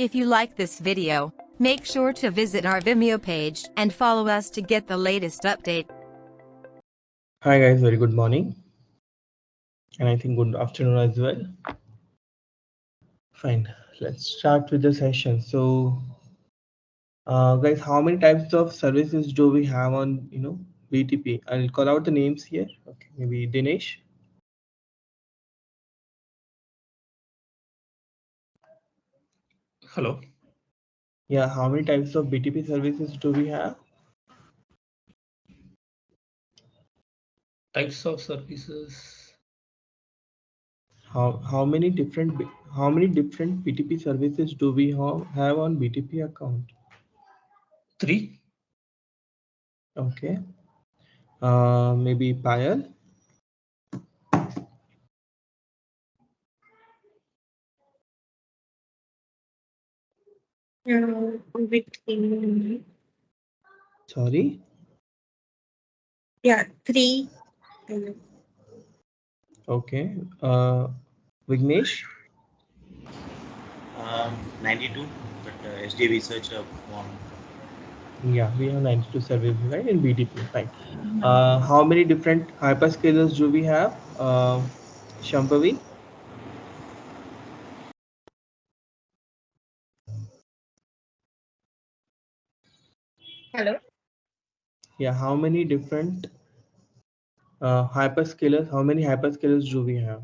If you like this video, make sure to visit our Vimeo page and follow us to get the latest update. Hi guys, very good morning. And I think good afternoon as well. Fine, let's start with the session. So guys, how many types of services do we have on BTP? I'll call out the names here. Okay, maybe Dinesh. Hello. Yeah, how many types of BTP services do we have? Types of services. How many different BTP services do we have on BTP account? 3. Okay. Maybe Payal. Sorry. Yeah, 3. Okay. Vignesh. 92, but SD research one. Yeah, we have 92 services, right, in BTP. Fine. How many different hyperscalers do we have? Shambhavi? Hello. Yeah, how many different hyperscalers? How many hyperscalers do we have?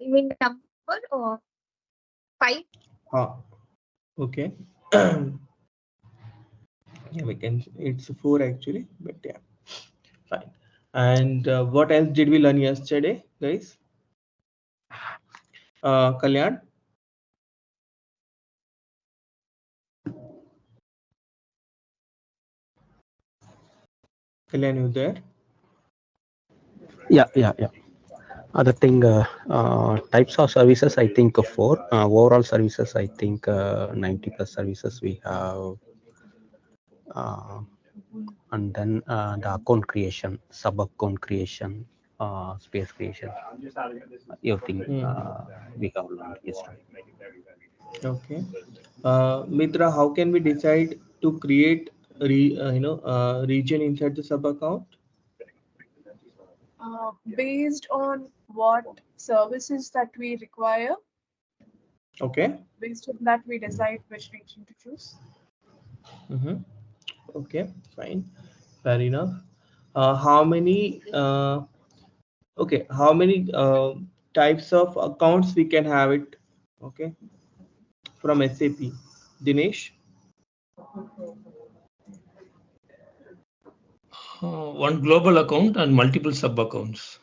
You mean number or 5? Okay. Yeah, we can. It's 4 actually, but yeah, fine. And what else did we learn yesterday, guys? Kalyan. Kalyan, you there? Yeah. Other thing, types of services, I think 4. Overall services, I think 90 plus services we have. And then the account creation, sub account creation, space creation, everything we have learned yesterday. Okay. Mitra, how can we decide to create region inside the sub account? Based on what services that we require. Okay. Based on that, we decide which region to choose. Okay, fine, fair enough. How many types of accounts we can have it? Okay, from SAP. Dinesh. One global account and multiple sub accounts.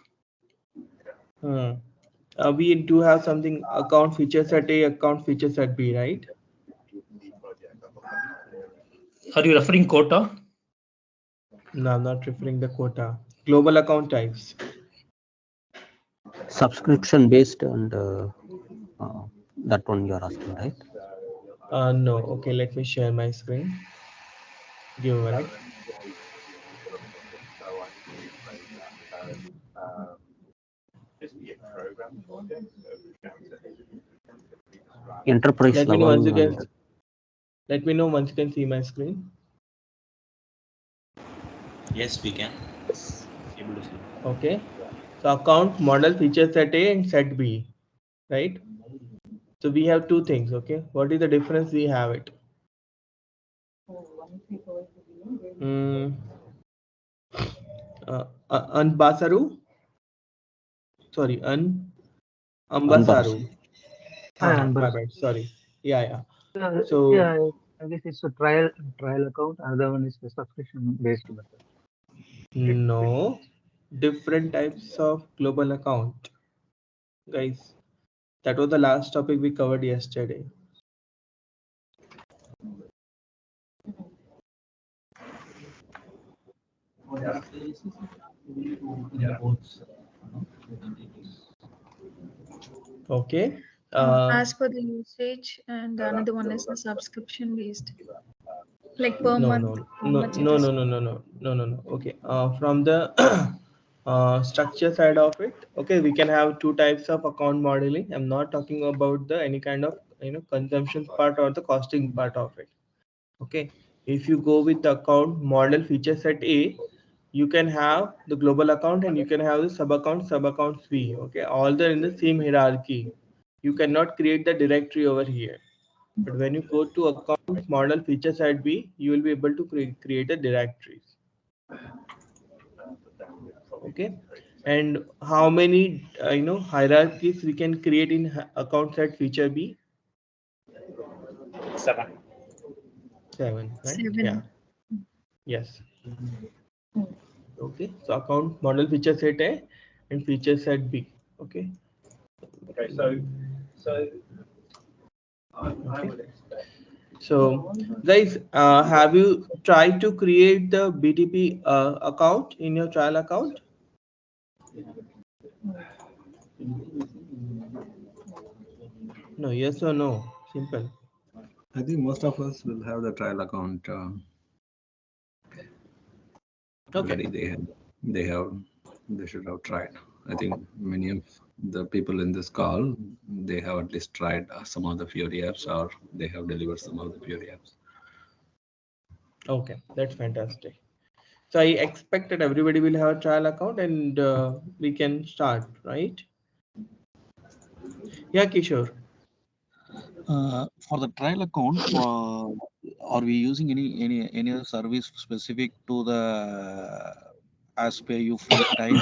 We do have something account feature set A, account feature set B, right? Are you referring quota? No, I'm not referring the quota. Global account types. Subscription based and that one you are asking, right? No. Okay, let me share my screen. Give a minute. Enterprise Let me know level. once you can. Let me know once you can see my screen. Yes, we can. Able to see. Okay. So account model feature set A and set B, right? So we have two things. Okay. What is the difference? We have it. Anbasaru. Sorry, Ambasaru. My bad. Sorry. Yeah. So yeah, I guess it's a trial account. Another one is the subscription based method. no, different types of global account, guys. That was the last topic we covered yesterday. Okay. As per the usage, and another one is the subscription based, like per month. No. Okay. From the structure side of it. Okay, we can have two types of account modeling. I'm not talking about the any kind of consumption part or the costing part of it. Okay, if you go with the account model feature set A, you can have the global account and you can have the sub accounts B. Okay, all they're in the same hierarchy. You cannot create the directory over here. But when you go to account model feature set B, you will be able to create a directories. Okay, and how many hierarchies we can create in account set feature B? 7. 7, right? 7. Yeah. Yes. Okay, so account model feature set A and feature set B. Okay. Okay, so Okay. So guys, have you tried to create the BTP account in your trial account? No, yes or no? Simple. I think most of us will have the trial account already. Okay. They should have tried. I think many of the people in this call, they have at least tried some of the Fiori apps, or they have delivered some of the Fiori apps. Okay, that's fantastic. So I expected everybody will have a trial account and we can start, right? Yeah, Kishore. For the trial account, are we using any other service specific to the as pay you free time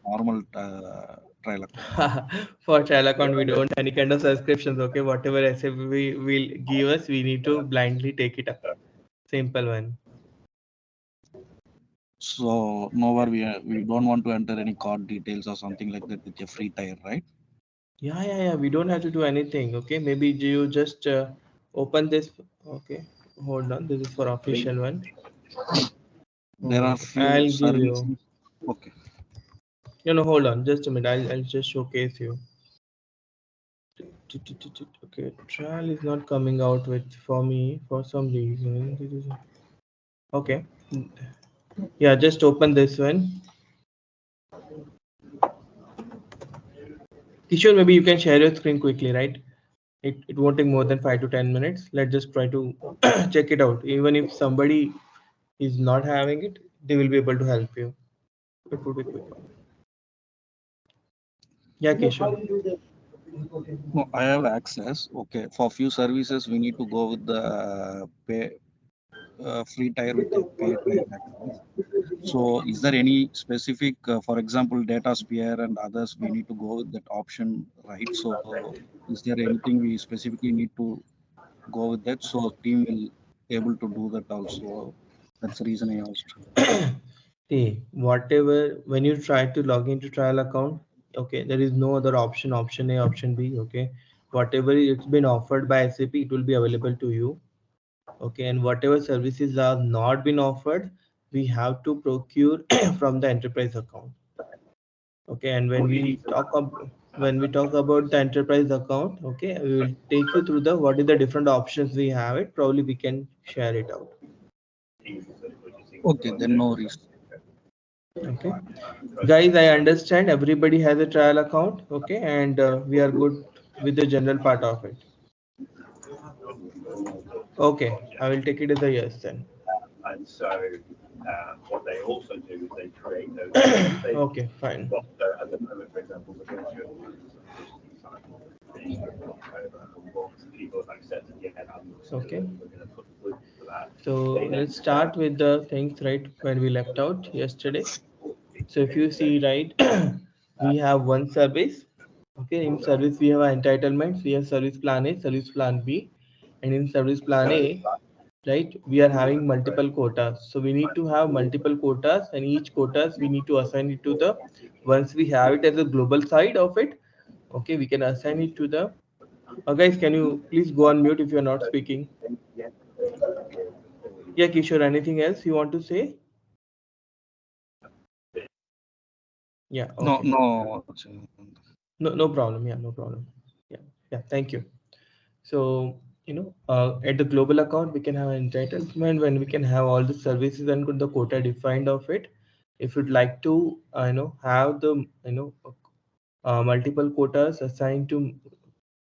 normal trial account? For trial account, we don't any kind of subscriptions. Okay, whatever SAP will give us, we need to blindly take it up. Simple one. So nowhere we don't want to enter any card details or something like that with a free tier, right? Yeah. We don't have to do anything. Okay, maybe you just open this. Okay, hold on. This is for official one. There are few I'll give services. you. Okay. Hold on. Just a minute. I'll just showcase you. Okay, trial is not coming out with for me for some reason. Okay. Yeah, just open this one. Kishore, maybe you can share your screen quickly, right? It won't take more than 5 to 10 minutes. Let's just try to check it out. Even if somebody is not having it, they will be able to help you. It would be quick. Yeah, Kishore. No, I have access. Okay, for few services we need to go with the pay free tier with the paid tier access. So is there any specific, for example, data sphere and others, we need to go with that option, right? So is there anything we specifically need to go with that? So team will able to do that also. That's the reason I asked. See, whatever, when you try to log into trial account, okay, there is no other option, option A, option B, okay. Whatever it's been offered by SAP, it will be available to you. Okay, and whatever services are not been offered, we have to procure from the enterprise account. Okay, and when we talk about the enterprise account, okay, we will take you through the what is the different options we have it. Probably we can share it out. Okay, then no worries. Okay, guys, I understand everybody has a trial account. Okay, and we are good with the general part of it. Okay, I will take it as a yes then. And so what they also do is they create those. Okay, fine. At the moment, for example, people have accepted okay. So let's start with the things right when we left out yesterday. So if you see right, we have one service. Okay, in service we have entitlements. We have service plan A, service plan B, and in service plan A, right, we are having multiple quotas. So we need to have multiple quotas, and each quotas we need to assign it to the. Once we have it as a global side of it, okay, we can assign it to the. Guys, can you please go on mute if you are not speaking? Yeah, Kishore, anything else you want to say? Yeah. Okay. No problem. Yeah, no problem. Yeah. Thank you. So at the global account, we can have entitlement when we can have all the services and the quota defined of it. if you'd like to have the multiple quotas assigned to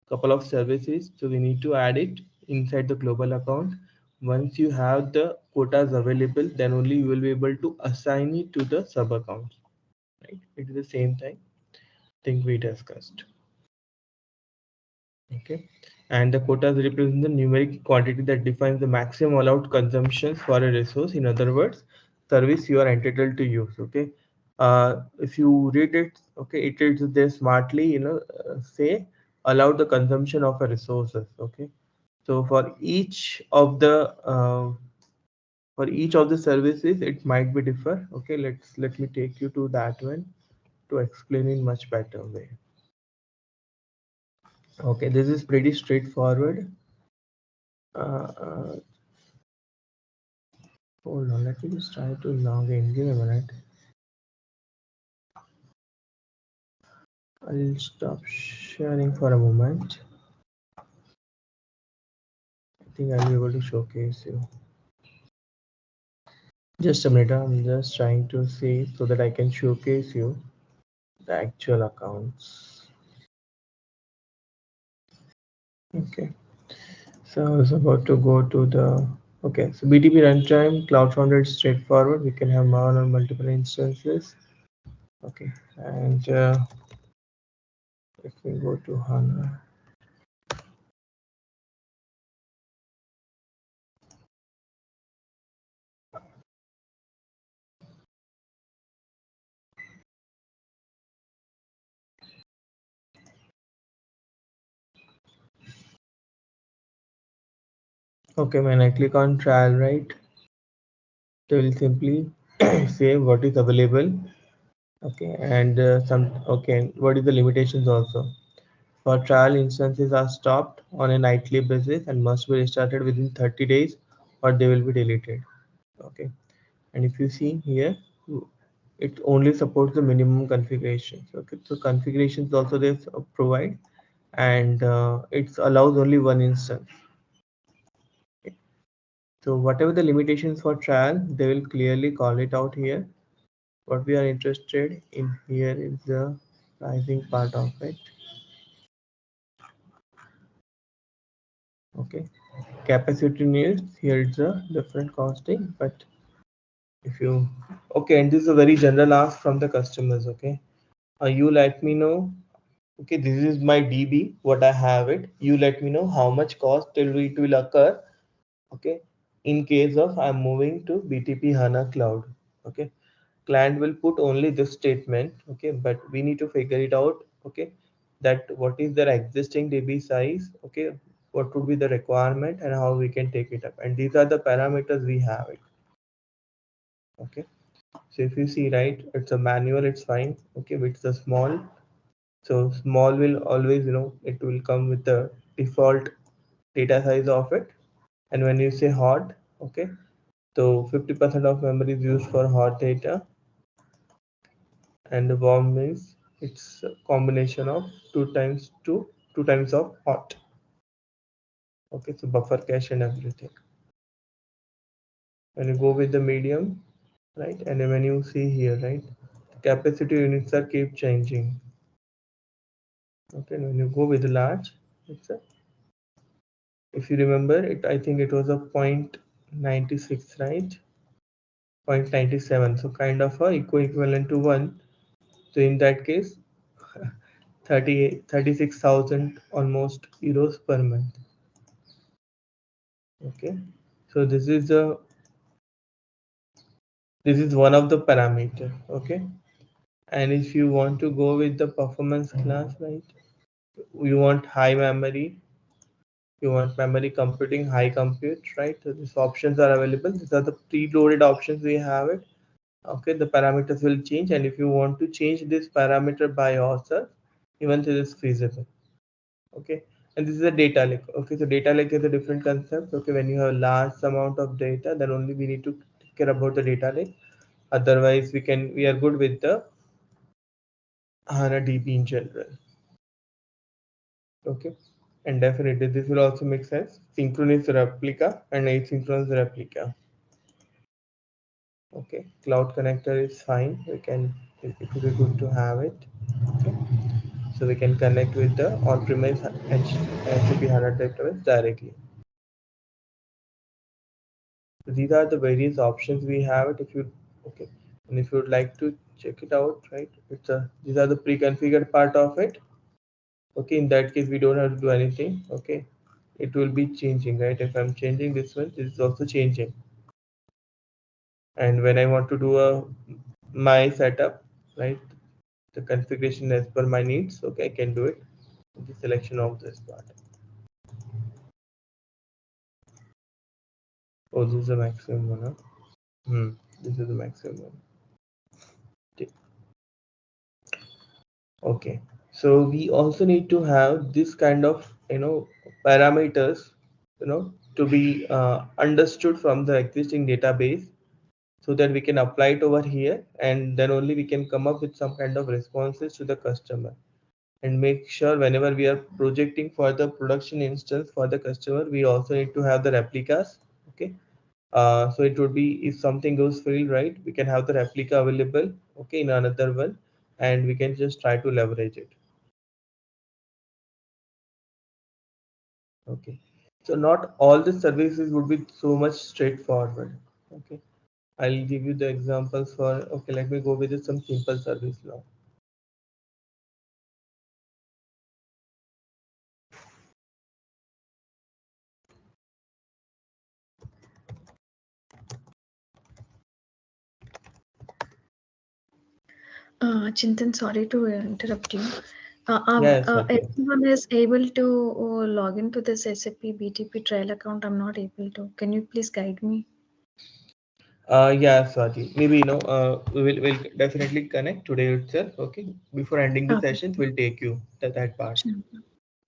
couple of services, so we need to add it inside the global account. Once you have the quotas available, then only you will be able to assign it to the sub accounts, right? It is the same thing we discussed. Okay, and the quotas represent the numeric quantity that defines the maximum allowed consumptions for a resource. In other words, service you are entitled to use. Okay, if you read it, okay, it is there smartly, say allow the consumption of a resources. Okay, so for each of the services, it might be differ. Okay, let me take you to that one to explain in much better way. Okay, this is pretty straightforward. Hold on, let me just try to log in. Give me a minute. I'll stop sharing for a moment. I think I'll be able to showcase you. Just a minute, I'm just trying to see so that I can showcase you the actual accounts. Okay, so I was about to go to the okay. So BTP runtime cloud founded is straightforward. We can have more or multiple instances. Okay, and if we go to HANA. Okay, when I click on trial, right, they will simply say what is available. Okay, and what is the limitations also. For trial, instances are stopped on a nightly basis and must be restarted within 30 days or they will be deleted. Okay, and if you see here, it only supports the minimum configurations. Okay, so configurations also they provide, and it allows only one instance. Okay. So whatever the limitations for trial, they will clearly call it out here. What we are interested in here is the pricing part of it. Okay, capacity needs, here it's a different costing, but if you okay, and this is a very general ask from the customers. Okay, you let me know. Okay, this is my DB, what I have it. You let me know how much cost it will occur. Okay, in case of I'm moving to BTP HANA Cloud. Okay, client will put only this statement. Okay, but we need to figure it out. Okay, that what is their existing DB size. Okay, what would be the requirement and how we can take it up, and these are the parameters we have it. Okay, so if you see, right, it's a manual, it's fine. Okay, but it's a small, so small will always, it will come with the default data size of it. And when you say hot, okay, so 50% of memory is used for hot data, and the warm means it's a combination of two times of hot. Okay, so buffer cache and everything. When you go with the medium, right, and then when you see here, right, capacity units are keep changing. Okay, and when you go with the large, it's a, if you remember it, I think it was a 0.96, right, 0.97, so kind of a equivalent to 1. So in that case 36,000 almost euros per month. Okay, so this is one of the parameter. Okay, and if you want to go with the performance class, right, you want high memory, you want memory computing, high compute, right, so these options are available. These are the preloaded options we have it. Okay, the parameters will change, and if you want to change this parameter by yourself, even this is feasible. Okay, and this is a data lake. Okay, so data lake is a different concept. Okay, when you have a large amount of data, then only we need to take care about the data lake. Otherwise, we are good with the HANA DB in general. Okay, and definitely this will also make sense. Synchronous replica and asynchronous replica. Okay, cloud connector is fine. We can, it would be good to have it. Okay, so we can connect with the on-premise and SAP HANA database directly. So these are the various options we have it. If you, okay, and if you would like to check it out, right? It's a, these are the pre-configured part of it. Okay, in that case we don't have to do anything. Okay, it will be changing, right? If I'm changing this one, this is also changing. And when I want to do a my setup, right, the configuration as per my needs, okay, I can do it with the selection of this part. Oh, this is the maximum one, huh? This is the maximum one. Okay, so we also need to have this kind of, you know, parameters, you know, to be understood from the existing database, so that we can apply it over here, and then only we can come up with some kind of responses to the customer, and make sure whenever we are projecting for the production instance for the customer, we also need to have the replicas. Okay, so it would be, if something goes fail, right, we can have the replica available, okay, in another one, and we can just try to leverage it. Okay, so not all the services would be so much straightforward. Okay, I'll give you the examples for, okay, let me go with some simple service now. Chintan, sorry to interrupt you. Yes, okay. Everyone is able to log into this SAP BTP trial account. I'm not able to. Can you please guide me? Yeah, Swati. Maybe, you know, we'll definitely connect today itself. Okay, before ending the Okay. session, we'll take you to that part. Sure.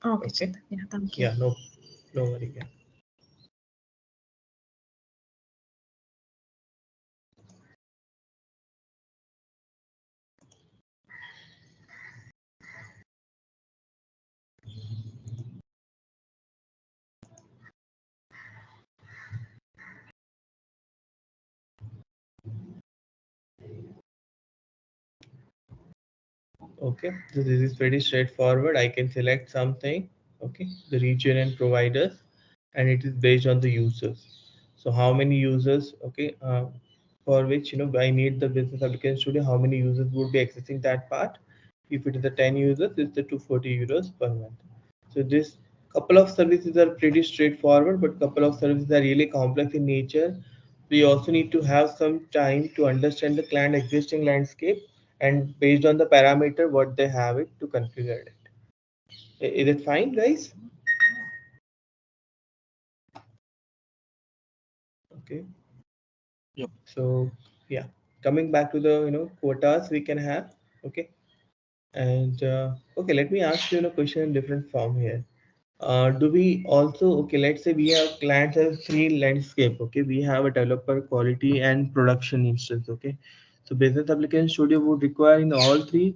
Okay, Okay. Chintan. Yeah, thank you. Yeah, no worry. Yeah. Okay, so this is pretty straightforward. I can select something, okay, the region and providers, and it is based on the users. So how many users, okay, for which, you know, I need the business application studio, how many users would be accessing that part? If it is the 10 users, it's the 240 euros per month. So this couple of services are pretty straightforward, but couple of services are really complex in nature. We also need to have some time to understand the client existing landscape, and based on the parameter what they have it to configure it. Is it fine, guys? Okay. Yep. So yeah, coming back to the, you know, quotas we can have. Okay, and okay, let me ask you a question in different form here. Do we also, okay, let's say we have clients as three landscape. Okay, we have a developer, quality, and production instance. Okay, so business application studio would require in all three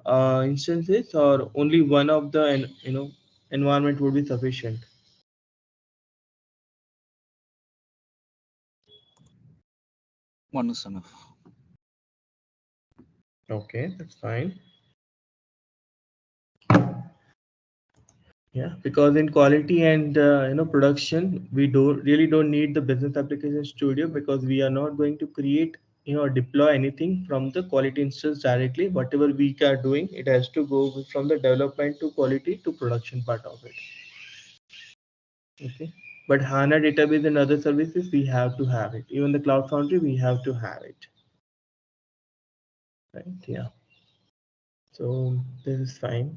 instances, or only one of the, you know, environment would be sufficient? One is enough. Okay, that's fine. Yeah, because in quality and, you know, production, we don't need the business application studio, because we are not going to create, you know, or deploy anything from the quality instance directly. Whatever we are doing, it has to go from the development to quality to production part of it. Okay, but HANA database and other services, we have to have it. Even the Cloud Foundry, we have to have it. Right? Yeah. So this is fine.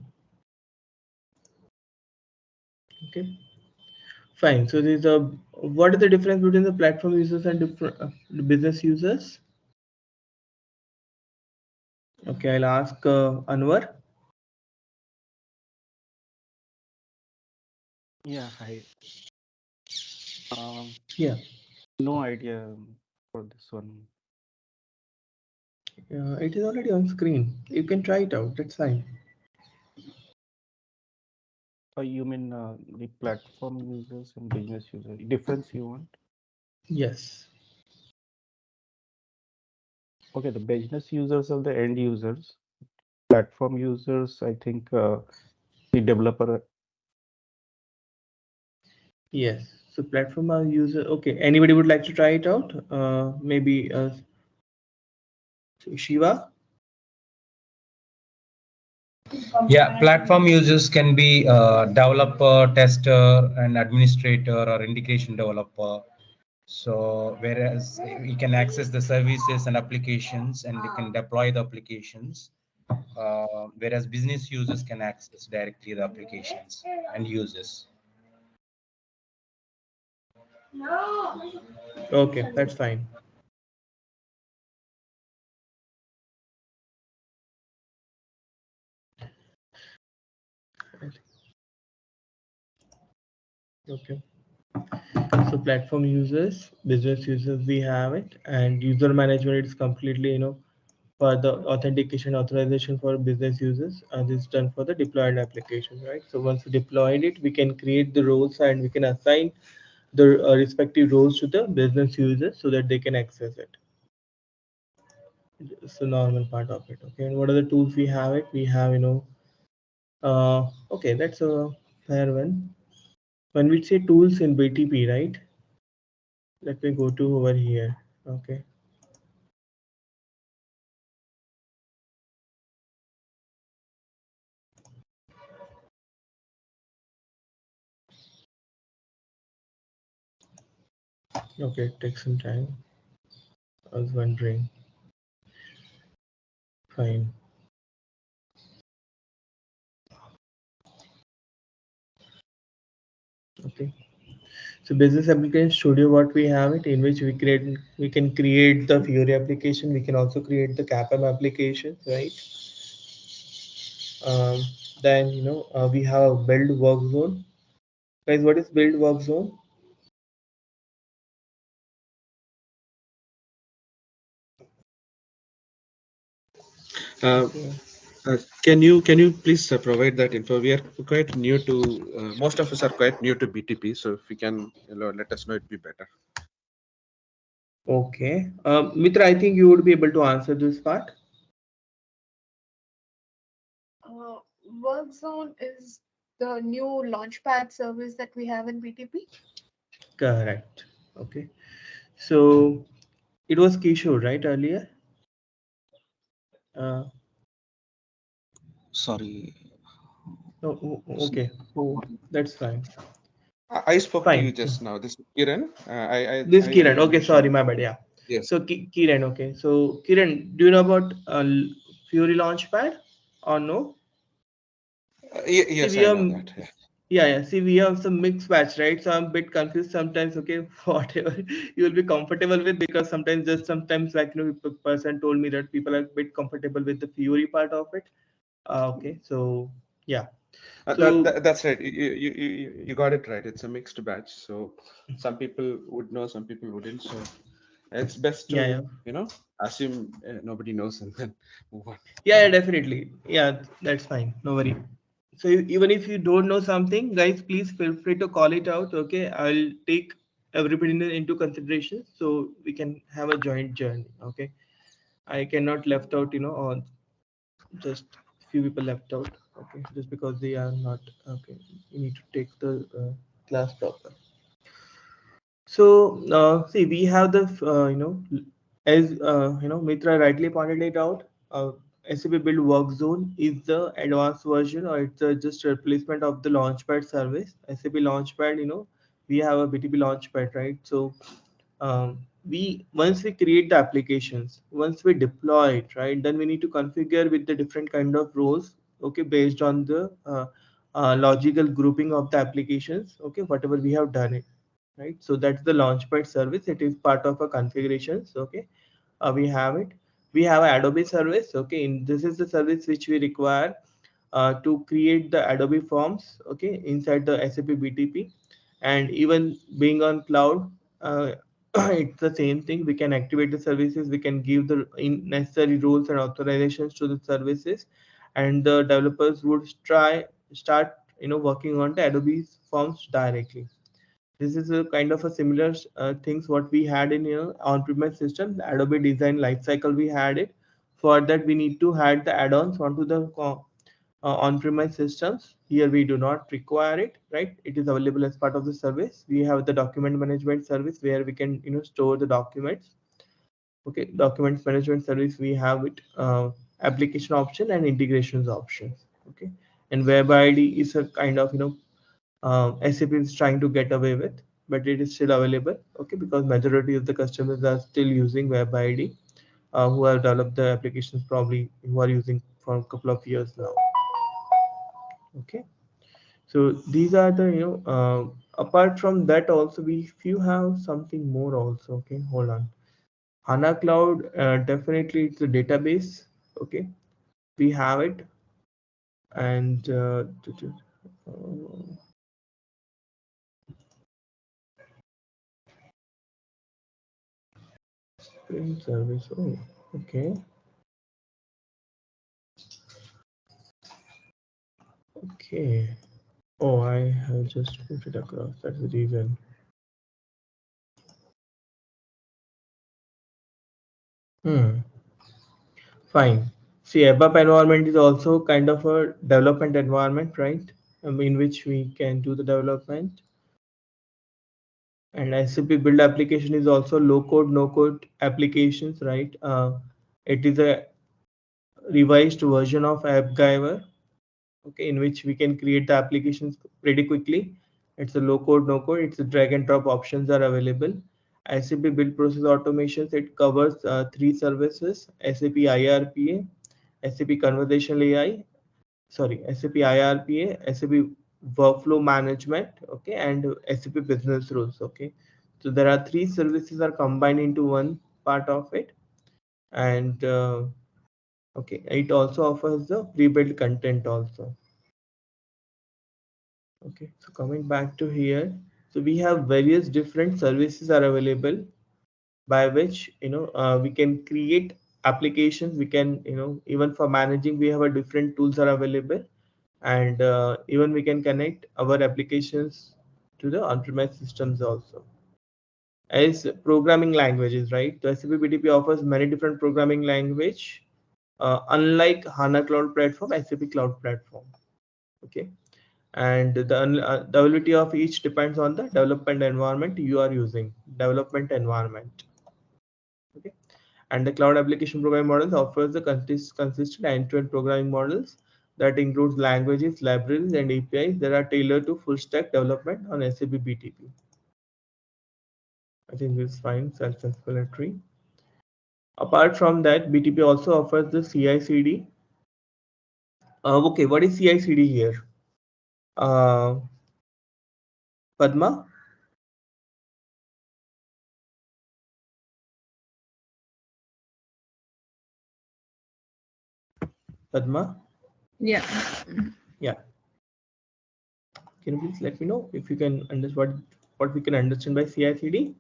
Okay. Fine. So there's a, what is the difference between the platform users and different business users? Okay, I'll ask Anwar. Yeah, hi. Yeah. No idea for this one. It is already on screen. You can try it out. That's fine. You mean the platform users and business users? Difference you want? Yes. Okay, the business users are the end users. Platform users, I think the developer. Yes. So platform user. Okay. Anybody would like to try it out? Maybe Shiva. Yeah, platform users can be developer, tester, and administrator or integration developer. So whereas we can access the services and applications and we can deploy the applications, whereas business users can access directly the applications and users. Okay, that's fine. Okay. So platform users, business users, we have it, and user management is completely, for the authentication authorization for business users, and this is done for the deployed application, right? So once we deployed it, we can create the roles and we can assign the respective roles to the business users so that they can access it. It's the normal part of it. Okay, and what are the tools we have? It we have, okay, that's a fair one. When we say tools in BTP, right? Let me go to over here. Okay. Okay, it takes some time. I was wondering. Fine. Okay. So business application studio, what we have it in which we can create the Fiori application. We can also create the CAPM application, right? Then we have a build work zone. Guys, what is build work zone? Can you please provide that info? We are quite new to most of us are quite new to BTP, so if you can let us know, it'd be better. Okay, Mitra, I think you would be able to answer this part. Work zone is the new launchpad service that we have in BTP. Correct. Okay, so it was Kishore, right, earlier? Sorry. Oh, okay. Oh, that's fine. I spoke Fine. to you just now. This is Kiran. This Kiran. Okay, sorry, my bad. Yeah. Yes. So Kiran. Okay. So Kiran, do you know about Fiori Launchpad or no? Yes, See, I know that. Yeah. See, we have some mixed batch, right? So I'm a bit confused sometimes. Okay, whatever you will be comfortable with, because sometimes like person told me that people are a bit comfortable with the Fiori part of it. Okay, so yeah. So That's right. You got it right. It's a mixed batch. So some people would know, some people wouldn't. So it's best to assume nobody knows and then move on. Yeah, definitely. Yeah, that's fine. No worry. So even if you don't know something, guys, please feel free to call it out. Okay, I'll take everybody into consideration so we can have a joint journey. Okay, I cannot left out, or just few people left out. Okay, just because they are not okay. You need to take the class proper. So see, we have the as Mitra rightly pointed it out. SAP Build Work Zone is the advanced version, or it's just a replacement of the Launchpad service. SAP Launchpad, we have a BTP Launchpad, right? So once we create the applications, once we deploy it, right, then we need to configure with the different kind of roles, okay, based on the logical grouping of the applications, okay, whatever we have done it, right? So that's the Launchpad service. It is part of a configurations, okay. We have it. We have Adobe service, okay. This is the service which we require to create the Adobe forms, okay, inside the SAP BTP. And even being on cloud, it's the same thing. We can activate the services, we can give the necessary roles and authorizations to the services, and the developers would start working on the Adobe forms directly. This is a kind of a similar things what we had in on-premise system, the Adobe Design Lifecycle we had it. For that we need to add the add-ons onto the on-premise systems. Here we do not require it, right? It is available as part of the service. We have the document management service where we can store the documents. Okay, documents management service, we have it application option and integrations options. Okay, and web ID is a kind of SAP is trying to get away with, but it is still available. Okay, because majority of the customers are still using web ID, who have developed the applications probably who are using for a couple of years now. Okay, so these are the apart from that also if you have something more also. Okay, hold on. HANA Cloud, definitely it's a database. Okay, we have it, and service. Oh, okay. Okay. Oh, I have just put it across. That's the reason. Fine. See, ABAP environment is also kind of a development environment, right? In which we can do the development. And SAP build application is also low code, no code applications, right? It is a revised version of AppGyver, okay, in which we can create the applications pretty quickly. It's a low code, no code. It's a drag and drop options are available. SAP build process automations, it covers 3 services: SAP IRPA, SAP conversational AI, SAP IRPA, SAP workflow management, okay, and SAP business rules. Okay, so there are 3 services are combined into one part of it, and okay, it also offers the pre-built content also. Okay, so coming back to here, so we have various different services are available by which we can create applications. We can even for managing we have a different tools are available, and even we can connect our applications to the on-premise systems also. As programming languages, right? The SAP BTP offers many different programming language, unlike HANA Cloud Platform, SAP Cloud Platform. Okay, and the availability of each depends on the development environment you are using. Development environment. Okay, and the cloud application programming models offers the consistent end-to-end programming models that includes languages, libraries, and APIs that are tailored to full stack development on SAP BTP. I think this is fine, self-explanatory. Apart from that, BTP also offers the CI/CD. Okay, what is CI/CD here? Padma? Padma? Yeah. Yeah. Can you please let me know if you can understand what we can understand by CI/CD?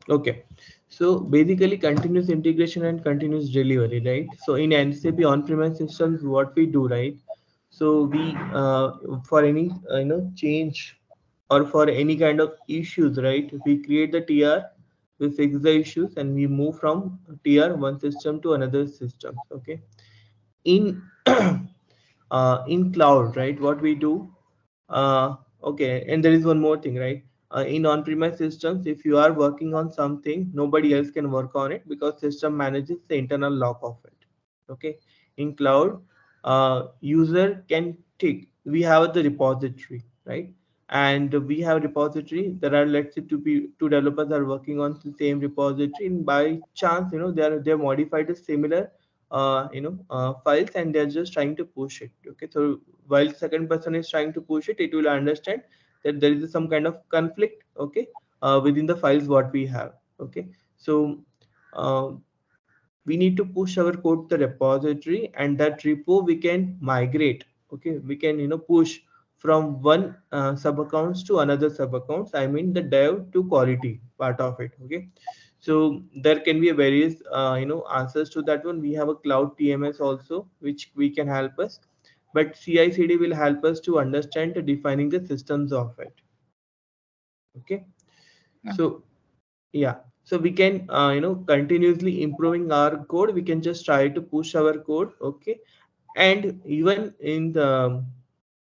Okay, so basically continuous integration and continuous delivery, right? So in SAP on-premise systems, what we do, right? So we for any change or for any kind of issues, right? We create the TR, we fix the issues, and we move from TR one system to another system. Okay, in in cloud, right? What we do, okay, and there is one more thing, right? In on-premise systems, if you are working on something, nobody else can work on it because system manages the internal lock of it. Okay, in cloud, user can take. We have the repository, right? And we have repository. There are, let's say, two developers are working on the same repository, and by chance, they're modified a similar files, and they're just trying to push it. Okay, so while second person is trying to push it, it will understand that there is some kind of conflict, okay, within the files what we have. Okay, so we need to push our code to the repository, and that repo we can migrate. Okay, we can push from one sub accounts to another sub accounts. I mean the dev to quality part of it. Okay, so there can be a various answers to that one. We have a cloud TMS also, which we can help us, but CI/CD will help us to understand the defining the systems of it. Okay, so yeah, so we can continuously improving our code. We can just try to push our code. Okay, and even in the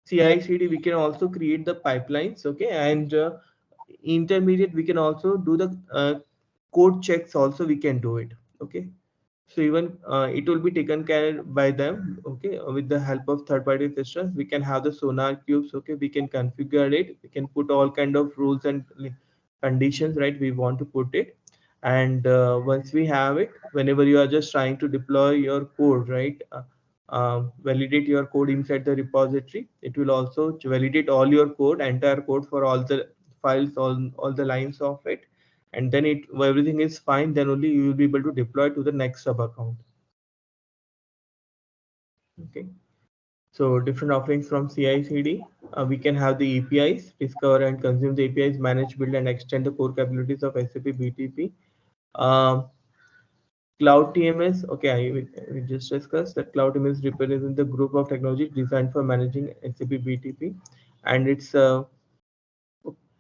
CI/CD we can also create the pipelines. Okay, and intermediate we can also do the code checks also, we can do it. Okay, so even it will be taken care by them. Okay, with the help of third-party systems, we can have the sonar cubes. Okay, we can configure it, we can put all kind of rules and conditions, right? We want to put it, and once we have it, whenever you are just trying to deploy your code, right, validate your code inside the repository, it will also validate all your code, entire code for all the files, all the lines of it, and then everything is fine, then only you will be able to deploy to the next sub account. Okay, so different offerings from CI/CD. We can have the APIs, discover and consume the APIs, manage, build, and extend the core capabilities of SAP BTP. Cloud TMS. Okay, we just discussed that cloud TMS represents the group of technologies designed for managing SAP BTP, and it's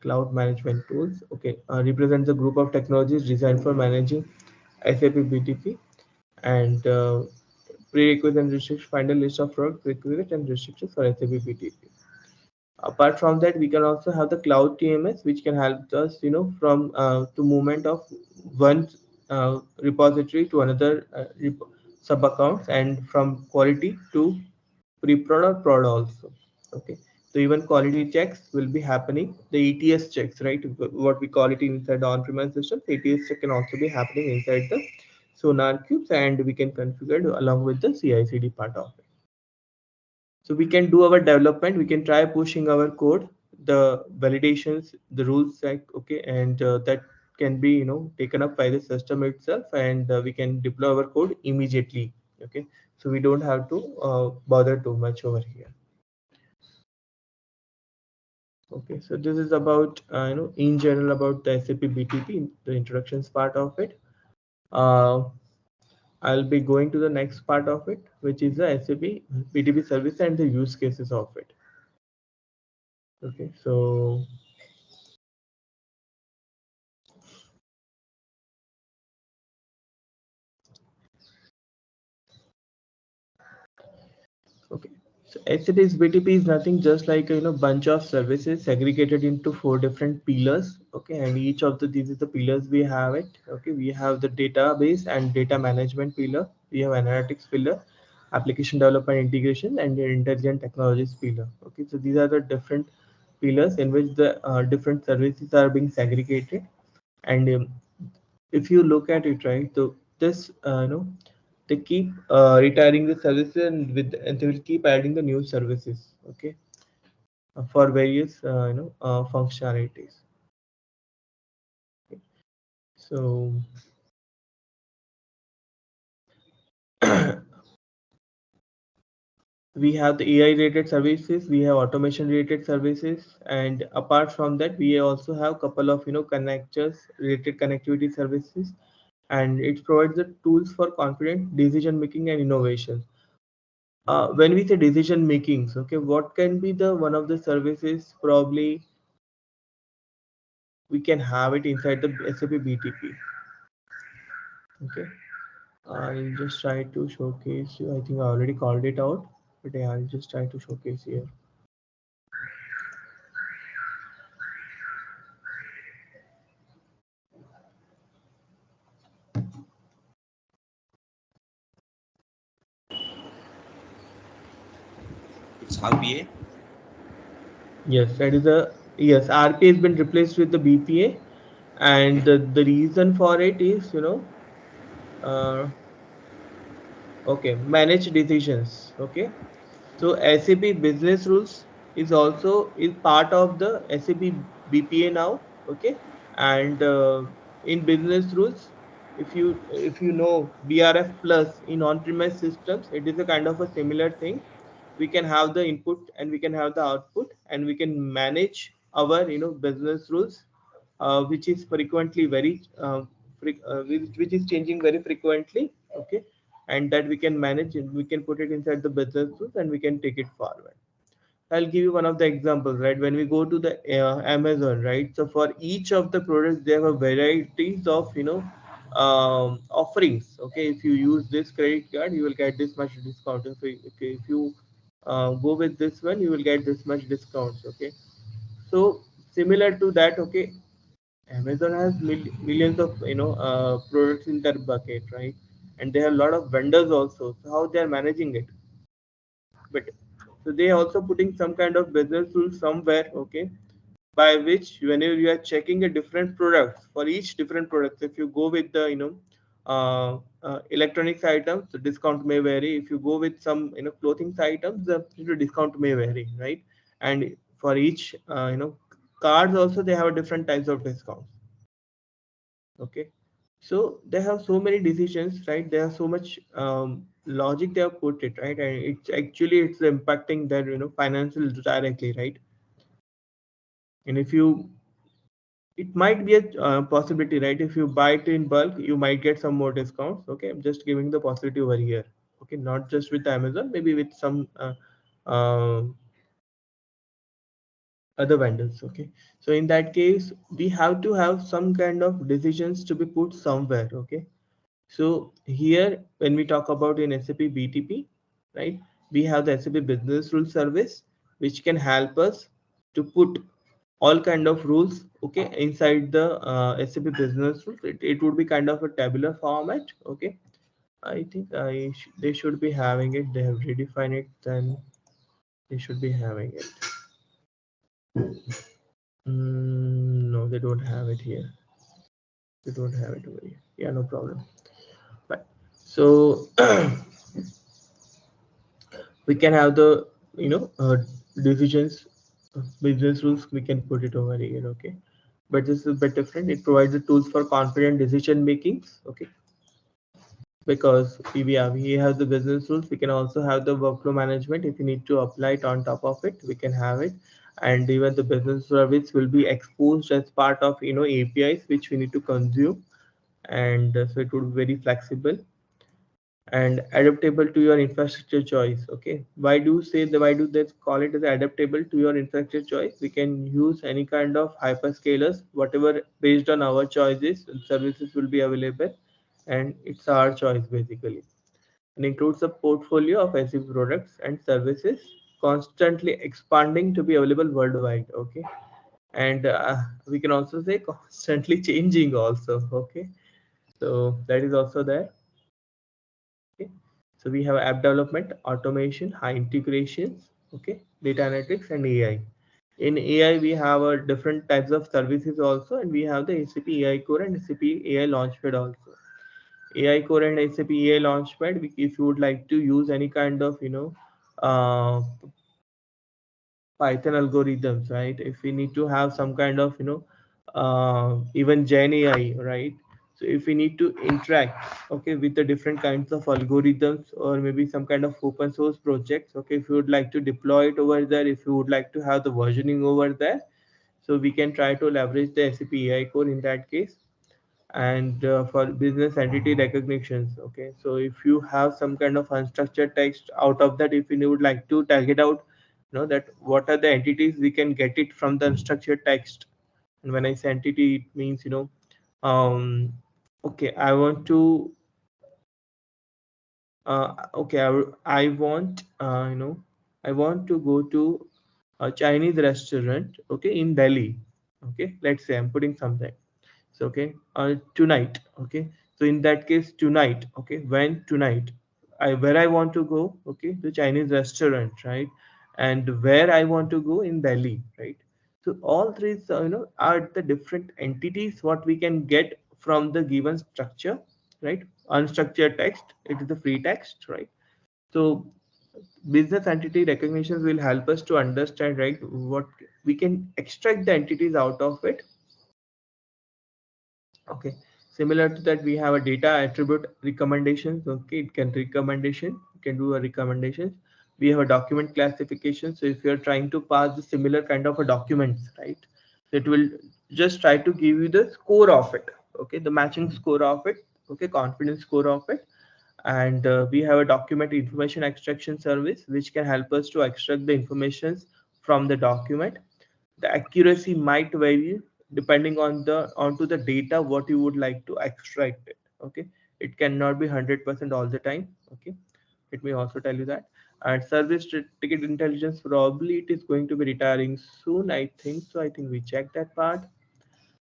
cloud management tools. Okay, represents a group of technologies designed for managing SAP BTP, and prerequisites and restrictions. Find a list of prerequisites and restrictions for SAP BTP. Apart from that, we can also have the cloud TMS, which can help us, from to movement of one repository to another sub accounts, and from quality to pre-prod or prod also. Okay, so even quality checks will be happening. The ETS checks, right? What we call it inside the on-premise system. ETS check can also be happening inside the sonar cubes, and we can configure it along with the CI/CD part of it. So we can do our development, we can try pushing our code, the validations, the rules check. Okay, and that can be taken up by the system itself, and we can deploy our code immediately. Okay, so we don't have to bother too much over here. Okay, so this is about in general about the SAP BTP, the introductions part of it. I'll be going to the next part of it, which is the SAP BTP service and the use cases of it. Okay, so okay, so SAP's BTP is nothing just like bunch of services segregated into 4 different pillars. Okay, and each of these is the pillars we have it. Okay, we have the database and data management pillar, we have analytics pillar, application development integration, and the intelligent technologies pillar. Okay, so these are the different pillars in which the different services are being segregated. And if you look at it, right, so this they keep retiring the services, and they will keep adding the new services. Okay, for various functionalities. Okay. So we have the AI related services, we have automation related services, and apart from that, we also have couple of connectors related connectivity services, and it provides the tools for confident decision making and innovation. When we say decision makings, okay, what can be the one of the services probably we can have it inside the SAP BTP. Okay, I'll just try to showcase you. I think I already called it out, but yeah, I'll just try to showcase here. It's RPA. Yes, that is a yes. RPA has been replaced with the BPA, and the reason for it is okay, manage decisions. Okay, so SAP Business Rules is also part of the SAP BPA now. Okay, and in Business Rules, if you know BRF Plus in on-premise systems, it is a kind of a similar thing. we can have the input and we can have the output, and we can manage our business rules, which is frequently very which is changing very frequently. Okay, and that we can manage and we can put it inside the business rules and we can take it forward. I'll give you one of the examples, right? When we go to the Amazon, right? So for each of the products, there are varieties of offerings. Okay, if you use this credit card, you will get this much discount. Okay, if you go with this one, you will get this much discounts. Okay, so similar to that, okay, Amazon has millions of products in their bucket, right? And they have a lot of vendors also. So how they are managing it? But so they also putting some kind of business rules somewhere, okay, by which whenever you are checking a different products for each different products, if you go with the electronics items, the discount may vary. If you go with some clothing items, the discount may vary, right? And for each cards also, they have different types of discounts. Okay, so they have so many decisions, right? They have so much logic they have put it, right? And it's impacting their financial directly, right? And if you, it might be a possibility, right? If you buy it in bulk, you might get some more discounts. Okay, I'm just giving the possibility over here. Okay, not just with Amazon, maybe with some other vendors. Okay, so in that case, we have to have some kind of decisions to be put somewhere. Okay, so here when we talk about in SAP BTP, right, we have the SAP Business Rule Service, which can help us to put all kind of rules, okay, inside the SAP Business Rules. It would be kind of a tabular format. Okay, I think they should be having it. They have redefined it, then they should be having it. No, they don't have it here. They don't have it over here. Yeah, no problem. But so we can have the decisions, business rules, we can put it over here. Okay, but this is a bit different. It provides the tools for confident decision making. Okay, because we have the business rules, we can also have the workflow management. If you need to apply it on top of it, we can have it. And even the business service will be exposed as part of APIs which we need to consume. And so it would be very flexible and adaptable to your infrastructure choice. Okay, why do they call it as adaptable to your infrastructure choice? We can use any kind of hyperscalers, whatever based on our choices, and services will be available, and it's our choice basically. And includes a portfolio of SAP products and services constantly expanding to be available worldwide. Okay, and we can also say constantly changing also. Okay, so that is also there. Okay, so we have app development, automation, high integrations, okay, data analytics, and AI. In AI, we have different types of services also, and we have the SAP AI Core and SAP AI Launchpad also. AI Core and SAP AI Launchpad, if you would like to use any kind of Python algorithms, right? If we need to have some kind of even Gen AI, right? So if we need to interact, okay, with the different kinds of algorithms or maybe some kind of open source projects, okay, if you would like to deploy it over there, if you would like to have the versioning over there, so we can try to leverage the SAP AI Core in that case. And for business entity recognitions, okay, so if you have some kind of unstructured text out of that, if you would like to tag it out, that what are the entities, we can get it from the unstructured text. And when I say entity, it means okay, I want to okay, I want I want to go to a Chinese restaurant, okay, in Delhi. Okay, let's say I'm putting something. So okay, tonight. Okay, so in that case, tonight. Okay, when tonight, where I want to go. Okay, the Chinese restaurant, right? And where I want to go in Delhi, right? So all three, are the different entities what we can get from the given structure, right? Unstructured text, it is the free text, right? So business entity recognitions will help us to understand, right, what we can extract the entities out of it. Okay, similar to that, we have a data attribute recommendations. Okay, it can recommendation, you can do a recommendation. We have a document classification. So if you're trying to pass the similar kind of a documents, right, it will just try to give you the score of it. Okay, the matching score of it. Okay, confidence score of it. And we have a document information extraction service which can help us to extract the information from the document. The accuracy might vary depending on the onto the data what you would like to extract it. Okay, it cannot be 100% all the time. Okay, let me also tell you that. And service ticket intelligence, probably it is going to be retiring soon, I think. So I think we check that part.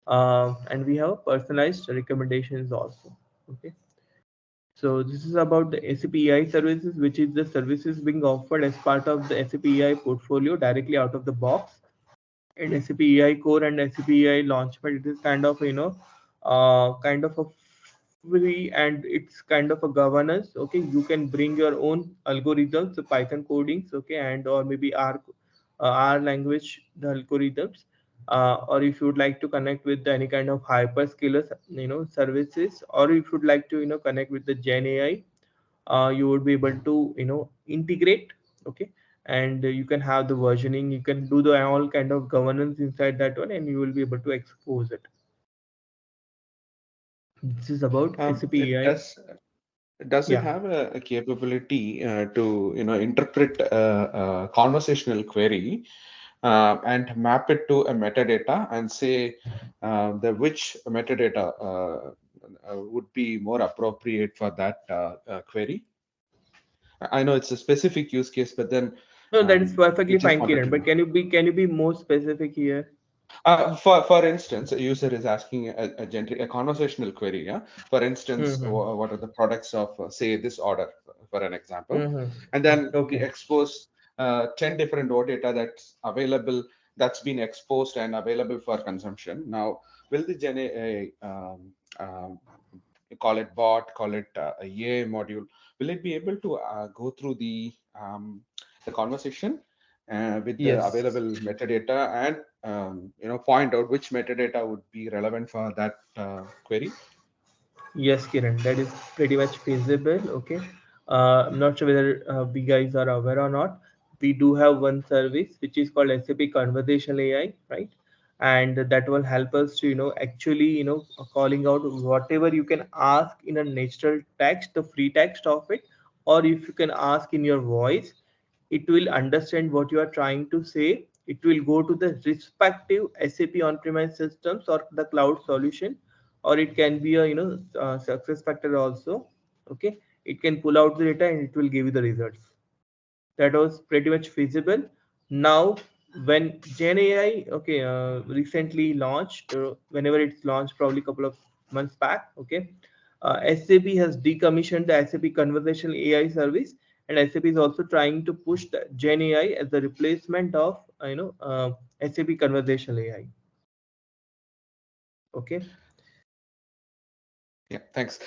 And we have personalized recommendations also. Okay, so this is about the SAP AI services, which is the services being offered as part of the SAP AI portfolio directly out of the box. In SAP AI Core and SAP AI Launchpad, it is kind of kind of a free, and it's kind of a governance. Okay, you can bring your own algorithms, the Python codings, okay, and or maybe R language the algorithms, or if you would like to connect with any kind of hyperscalers, services, or if you'd like to connect with the Gen AI, you would be able to integrate. Okay, and you can have the versioning, you can do the all kind of governance inside that one, and you will be able to expose it. This is about SAP AI. Does Yeah. it have a capability to interpret a conversational query and map it to a metadata and say which metadata would be more appropriate for that query? I know it's a specific use case, but then No, that is perfectly just fine, wanted Kiran. to But know. can you be more specific here? For instance, a user is asking a conversational query. Yeah. For instance, what are the products of say this order, for an example, and then we expose 10 different raw data that's available, that's been exposed and available for consumption. Now, will the Gen AI, call it bot, call it a AI module, will it be able to go through the conversation with the available metadata and point out which metadata would be relevant for that query? Yes, Kiran, that is pretty much feasible. Okay, I'm not sure whether we guys are aware or not. We do have one service which is called SAP Conversational AI, right? And that will help us to actually calling out whatever you can ask in a natural text, the free text of it, or if you can ask in your voice, it will understand what you are trying to say. It will go to the respective SAP on-premise systems or the cloud solution, or it can be a success factor also. Okay, it can pull out the data and it will give you the results. That was pretty much feasible. Now when Gen AI recently launched, whenever it's launched, probably a couple of months back, okay, SAP has decommissioned the SAP conversational AI service, and SAP is also trying to push the Gen AI as the replacement of SAP conversational AI. Okay. Yeah, thanks.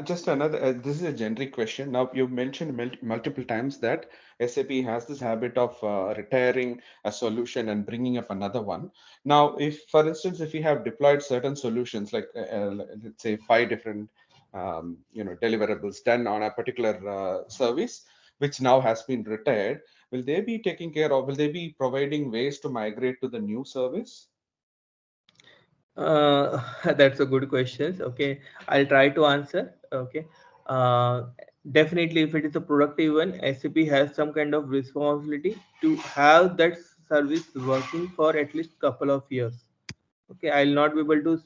Just another, this is a generic question. Now, you've mentioned multiple times that SAP has this habit of retiring a solution and bringing up another one. Now, if, for instance, if we have deployed certain solutions, like let's say 5 different deliverables done on a particular service, which now has been retired, will they be taking care of, will they be providing ways to migrate to the new service? That's a good question. Okay, I'll try to answer. Okay, definitely, if it is a productive one, SAP has some kind of responsibility to have that service working for at least couple of years. Okay, I'll not be able to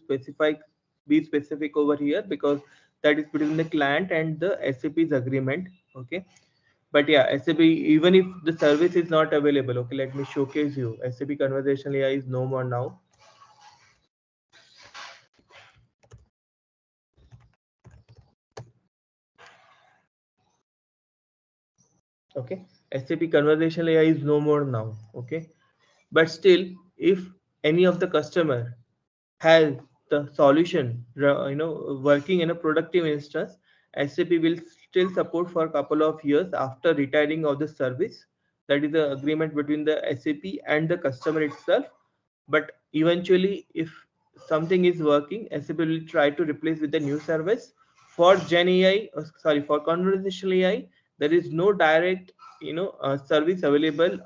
be specific over here because that is between the client and the SAP's agreement. Okay, but yeah, SAP, even if the service is not available, okay, let me showcase you. SAP Conversational AI is no more now. Okay, SAP Conversational AI is no more now. Okay, but still, if any of the customer has the solution working in a productive instance, SAP will still support for a couple of years after retiring of the service. That is the agreement between the SAP and the customer itself. But eventually, if something is working, SAP will try to replace with the new service. For Gen AI, for conversational AI, there is no direct service available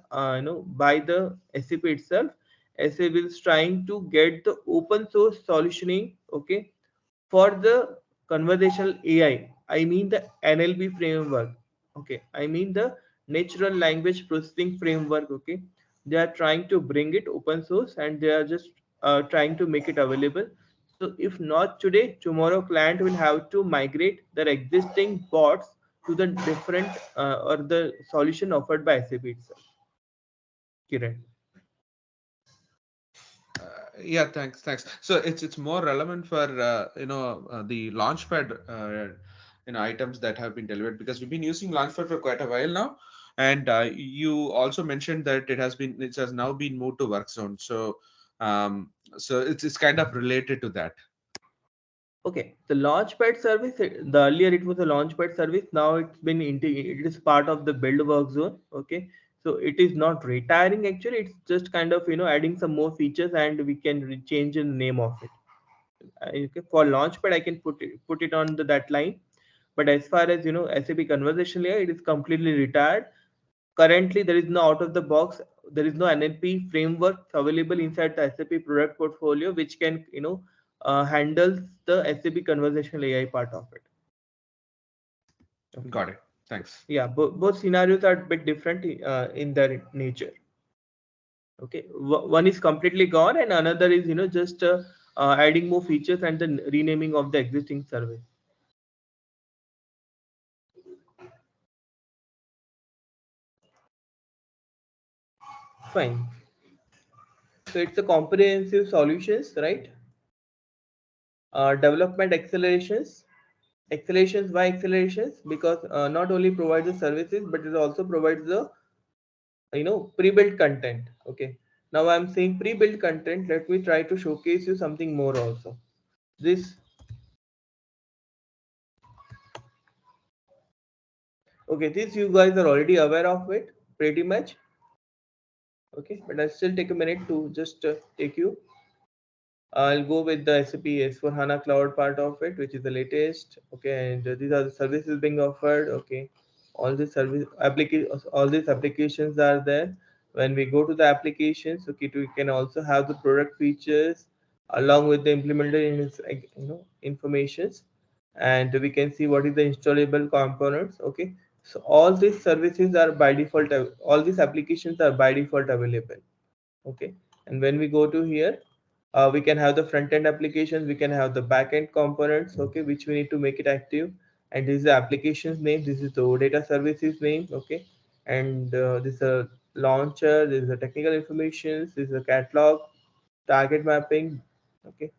by the SAP itself. SAP is trying to get the open source solutioning, okay, for the conversational AI. I mean the NLP framework, okay, I mean the natural language processing framework, okay. They are trying to bring it open source, and they are just trying to make it available. So if not today, tomorrow client will have to migrate their existing bots to the different or the solution offered by SAP itself. Kiran. Yeah, thanks. So it's more relevant for the launchpad items that have been delivered, because we've been using launchpad for quite a while now, and you also mentioned that it has now been moved to work zone. So so it's kind of related to that. Okay, the launchpad service, the earlier it was a launchpad service, now it's been integrated, it is part of the build work zone, okay. So it is not retiring actually, it's just kind of adding some more features, and we can change the name of it. Okay, for launchpad I can put it on that line, but as far as SAP conversational AI, it is completely retired. Currently there is no out of the box, there is no NLP framework available inside the SAP product portfolio which can handle the SAP conversational AI part of it. Okay. Got it. Thanks. Yeah, both scenarios are a bit different in their nature. Okay, one is completely gone, and another is just adding more features and the renaming of the existing service. Fine. So it's a comprehensive solutions, right? Development accelerations. Why accelerations? Because not only provides the services, but it also provides the pre-built content. Okay. Now I'm saying pre-built content. Let me try to showcase you something more also. This. Okay, this you guys are already aware of it pretty much. Okay, but I'll still take a minute to just take you. I'll go with the SAP S4 HANA Cloud part of it, which is the latest. Okay, and these are the services being offered. Okay, all these applications are there. When we go to the applications, okay, we can also have the product features along with the implemented informations, and we can see what is the installable components. Okay, so all these services are by default. All these applications are by default available. Okay, and when we go to here, we can have the front end applications, we can have the back end components, okay, which we need to make it active. And this is the application's name, this is the data services name, okay. And this is a launcher, this is the technical information, this is a catalog, target mapping, okay.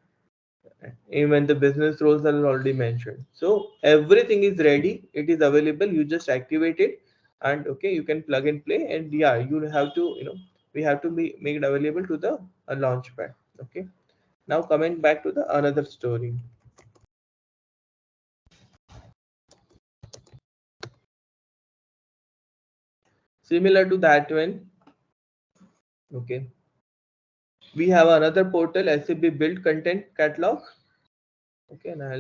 Even the business roles are already mentioned. So everything is ready, it is available, you just activate it, and okay, you can plug and play. And yeah, you have to we have to make it available to the launchpad. Okay, now coming back to the another story. Similar to that one, okay, we have another portal, SAP Build Content Catalog. Okay, and I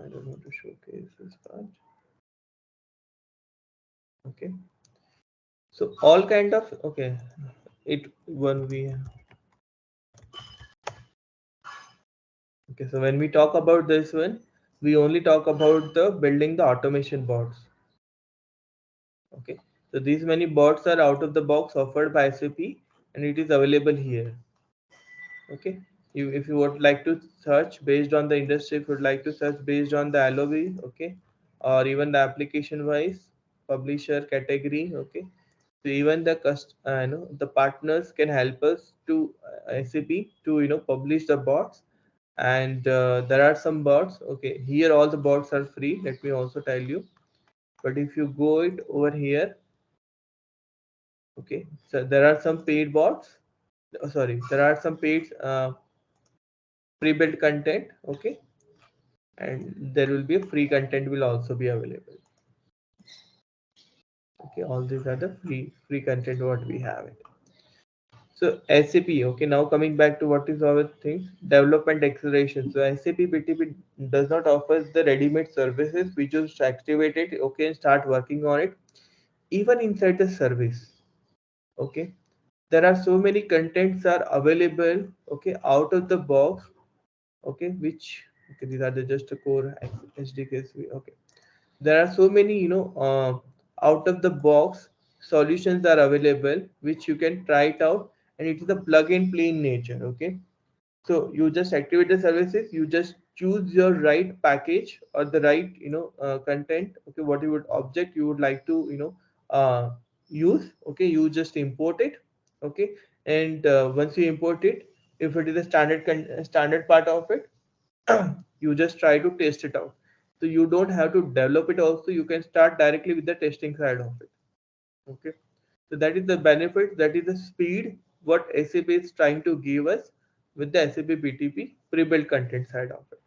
don't want to showcase this part. Okay, so all kind of okay, it one we okay. So when we talk about this one, we only talk about the building the automation bots. Okay, so these many bots are out of the box offered by SAP, and it is available here. Okay, if you would like to search based on the industry, if you would like to search based on the LOB, okay, or even the application wise publisher category, okay. So even the the partners can help us to SAP to publish the bots. And there are some bots, okay, here all the bots are free, let me also tell you. But if you go it over here, okay, so there are some paid bots, sorry, there are some paid pre-built content, okay, and there will be a free content will also be available. Okay, all these are the free content what we have it. So SAP, okay, now coming back to what is our things, development acceleration. So SAP BTP does not offer the ready-made services. We just activate it, okay, and start working on it. Even inside the service, okay, there are so many contents are available, okay, out of the box, okay, which, okay, these are the just a core SDKs, okay. There are so many, out of the box solutions are available which you can try it out, and it is a plug and play in nature, okay. So you just activate the services, you just choose your right package or the right, content, okay, what you would object you would like to, use, okay, you just import it, okay. And once you import it, if it is a standard part of it, you just try to test it out. So you don't have to develop it also, you can start directly with the testing side of it, okay. So that is the benefit, that is the speed what SAP is trying to give us with the SAP BTP pre-built content side of it,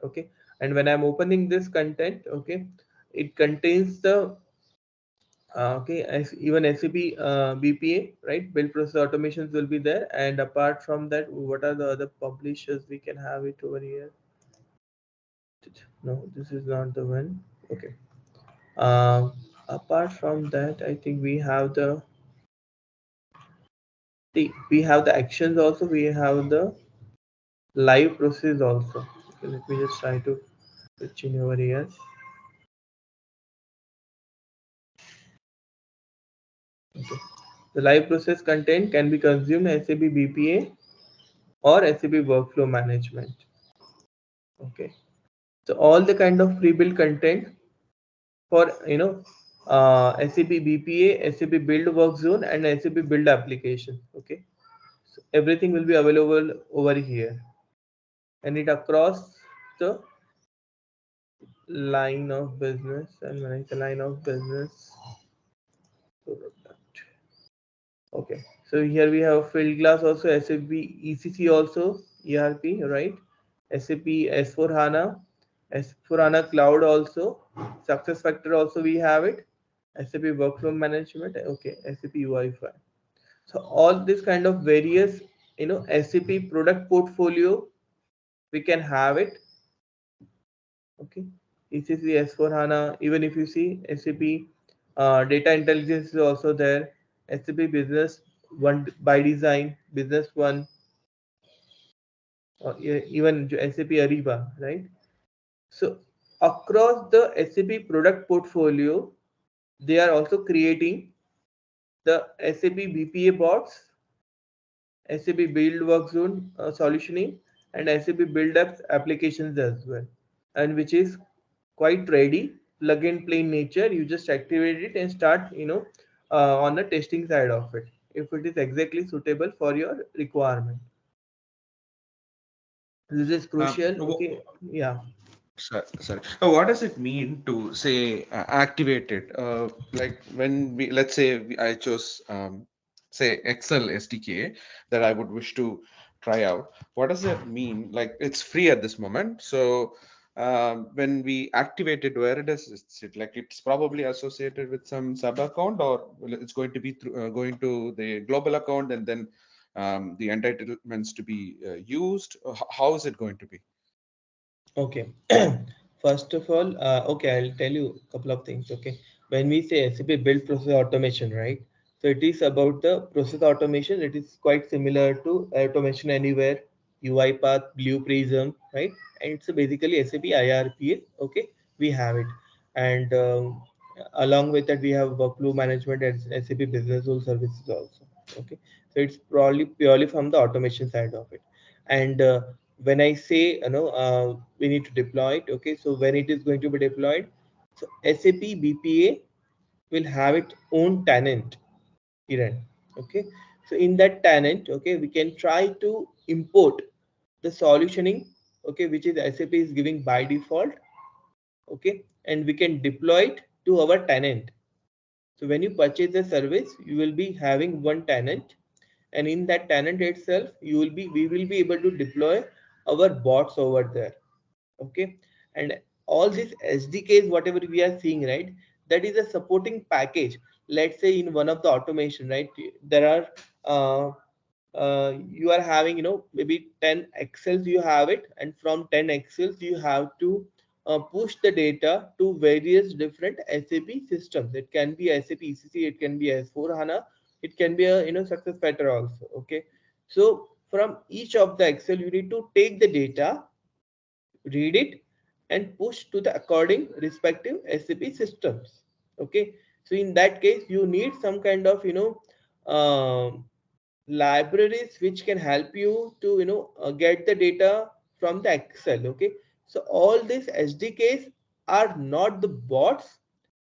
okay. And when I'm opening this content, okay, it contains the okay, as even SAP BPA, right, build process automations will be there. And apart from that, what are the other publishers we can have it over here? No, this is not the one, okay. Apart from that, I think we have the actions also, we have the live process also, okay. Let me just try to switch in over here. Okay, the live process content can be consumed SAP BPA or SAP workflow management, okay. So all the kind of pre-built content for, SAP BPA, SAP build work zone, and SAP build application, okay. So everything will be available over here, and it across the line of business. And when I say line of business, okay, so here we have field glass also, SAP ECC also, ERP, right, SAP S4 HANA, S4 HANA Cloud also, success factor also we have it, SAP workflow management, okay, SAP UI5. So all this kind of various, SAP product portfolio we can have it, okay. ECC, S4 HANA, even if you see SAP data intelligence is also there, SAP business one by design, business one, even SAP Ariba, right. So across the SAP product portfolio, they are also creating the SAP BPA bots, SAP build work zone solutioning, and SAP build apps applications as well, and which is quite ready, plug and play in nature. You just activate it and start, on the testing side of it, if it is exactly suitable for your requirement. This is crucial, okay. Yeah. Sorry. What does it mean to say activate it? Like when we, let's say I chose say Excel SDK that I would wish to try out. What does that mean? Like it's free at this moment. So when we activate it, where does it sit? Like it's probably associated with some sub account, or it's going to be through, going to the global account, and then the entitlements to be used. How is it going to be? Okay. First of all, okay, I'll tell you a couple of things. Okay, when we say SAP build process automation, right? So it is about the process automation. It is quite similar to automation anywhere, UiPath, Blue Prism, right? And it's basically SAP IRPA. Okay, we have it, and along with that we have workflow management and SAP Business Services also. Okay, so it's probably purely from the automation side of it, and when I say, we need to deploy it, okay, so when it is going to be deployed, so SAP BPA will have its own tenant, Kiran, okay. So in that tenant, okay, we can try to import the solutioning, okay, which is SAP is giving by default, okay, and we can deploy it to our tenant. So when you purchase the service, you will be having one tenant, and in that tenant itself, we will be able to deploy our bots over there, okay. And all these SDKs, whatever we are seeing, right, that is a supporting package. Let's say in one of the automation, right, there are you are having, maybe 10 Excels you have it, and from 10 Excels you have to push the data to various different SAP systems. It can be SAP ECC, it can be S4 HANA, it can be a SuccessFactors also. Okay, so from each of the Excel you need to take the data, read it, and push to the according respective SAP systems. Okay, so in that case you need some kind of libraries which can help you to get the data from the Excel. Okay, so all these SDKs are not the bots,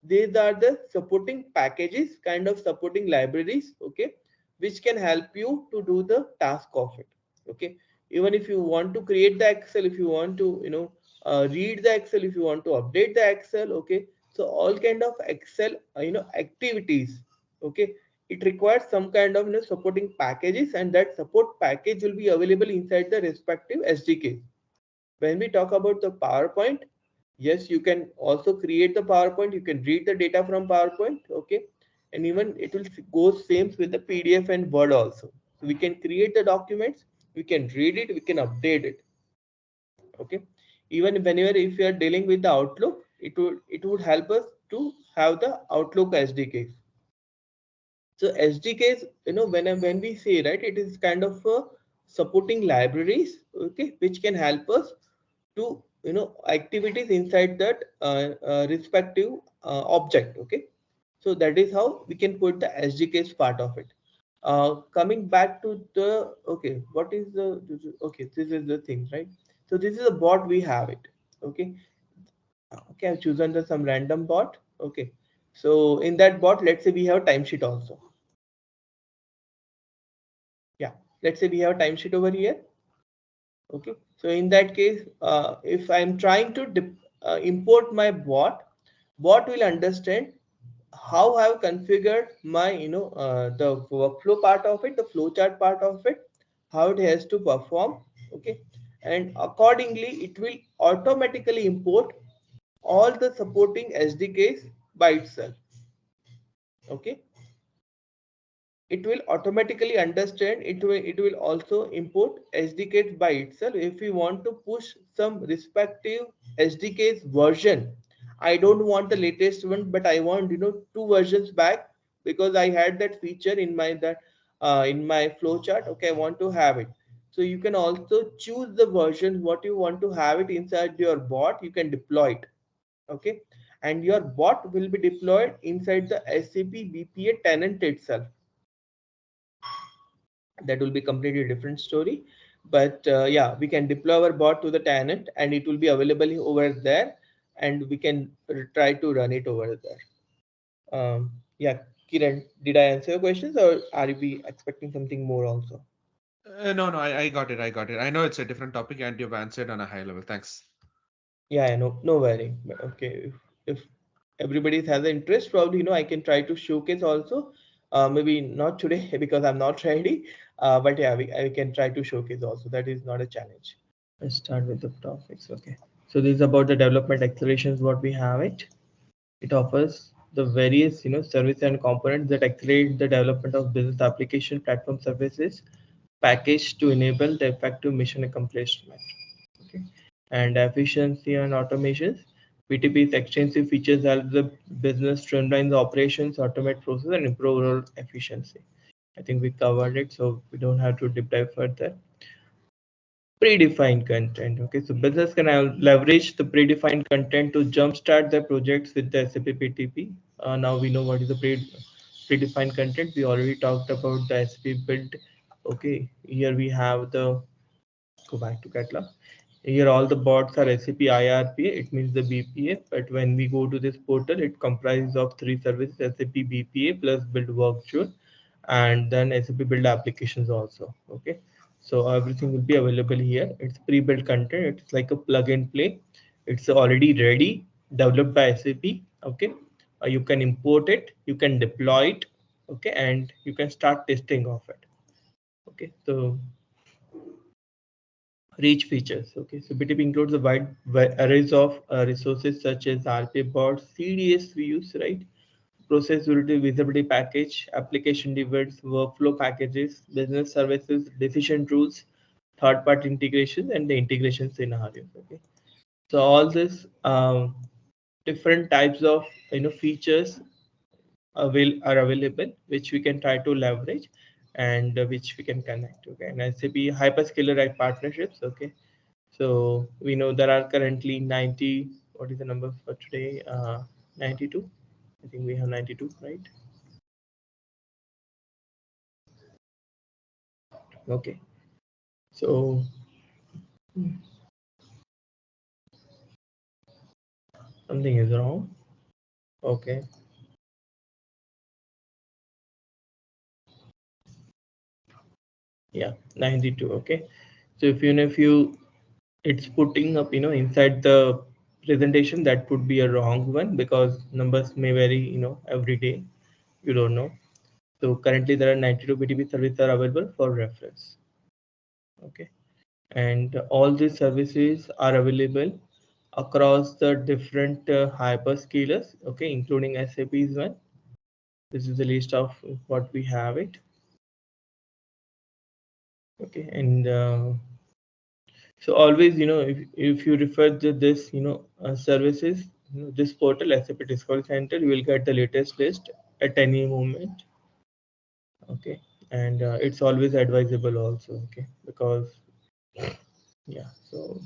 these are the supporting packages, kind of supporting libraries, okay, which can help you to do the task of it. Okay, even if you want to create the Excel, if you want to read the Excel, if you want to update the Excel, okay, so all kind of Excel activities, okay, it requires some kind of supporting packages, and that support package will be available inside the respective SDK. When we talk about the PowerPoint, yes, you can also create the PowerPoint, you can read the data from PowerPoint, okay, and even it will go same with the PDF and Word also. So we can create the documents, we can read it, we can update it. Okay, even whenever if you are dealing with the Outlook, it would help us to have the Outlook SDKs. So SDKs, when we say, right, it is kind of supporting libraries, okay, which can help us to activities inside that respective object. Okay, so that is how we can put the SDKs part of it. Coming back to the, okay, what is the, okay, this is the thing, right? So this is a bot, we have it. Okay, okay, I've chosen some random bot. Okay, so in that bot, let's say we have a timesheet also. Yeah, let's say we have a timesheet over here. Okay, so in that case, if I'm trying to import my bot will understand how I've configured my the workflow part of it, the flowchart part of it, how it has to perform. Okay, and accordingly it will automatically import all the supporting SDKs by itself. Okay, it will automatically understand, it will also import SDKs by itself. If we want to push some respective SDKs version, I don't want the latest one, but I want 2 versions back, because I had that feature in my in my flowchart. Okay, I want to have it. So you can also choose the version what you want to have it inside your bot. You can deploy it. Okay, and your bot will be deployed inside the SAP BPA tenant itself. That will be completely different story, but yeah, we can deploy our bot to the tenant and it will be available over there, and we can try to run it over there. Yeah, Kiran, did I answer your questions, or are we expecting something more also? No, I got it. I know it's a different topic and you've answered on a high level. Thanks. Yeah, no worry. Okay, if everybody has an interest, probably I can try to showcase also. Maybe not today because I'm not ready. But yeah, I can try to showcase also. That is not a challenge. Let's start with the topics. Okay, so this is about the development accelerations. What we have it. It offers the various service and components that accelerate the development of business application platform services packaged to enable the effective mission accomplishment. Okay, and efficiency and automations. BTP's extensive features help the business streamline the operations, automate process, and improve overall efficiency. I think we covered it, so we don't have to deep dive further. Predefined content. Okay, so business can leverage the predefined content to jumpstart their projects with the SAP BTP. Now we know what is the predefined content. We already talked about the SAP build. Okay, here we have the, go back to catalog. Here all the bots are SAP IRPA, it means the BPA, but when we go to this portal, it comprises of 3 services, SAP BPA plus build workflow, and then SAP build applications also. Okay, so everything will be available here. It's pre-built content, it's like a plug and play. It's already ready, developed by SAP. Okay, you can import it, you can deploy it, okay, and you can start testing of it. Okay, so rich features. Okay, so BTP includes a wide arrays of resources such as RPA bots, CDS we use, right? process visibility package, application events, workflow packages, business services, decision rules, third-party integration, and the integration scenarios. Okay, so all this different types of features are available, which we can try to leverage and which we can connect. Okay, and SAP hyperscaler right partnerships. Okay, so we know there are currently 90. What is the number for today? 92. I think we have 92, right? Okay, so something is wrong. Okay, yeah, 92. Okay, so if it's putting up inside the presentation, that would be a wrong one because numbers may vary every day, you don't know. So currently there are 92 BTP services are available for reference. Okay, and all these services are available across the different hyperscalers, okay, including SAP's one. This is the list of what we have it. Okay, and so always if you refer to this services, this portal SAP Discovery Center, you will get the latest list at any moment. Okay, and it's always advisable also. Okay, because yeah, so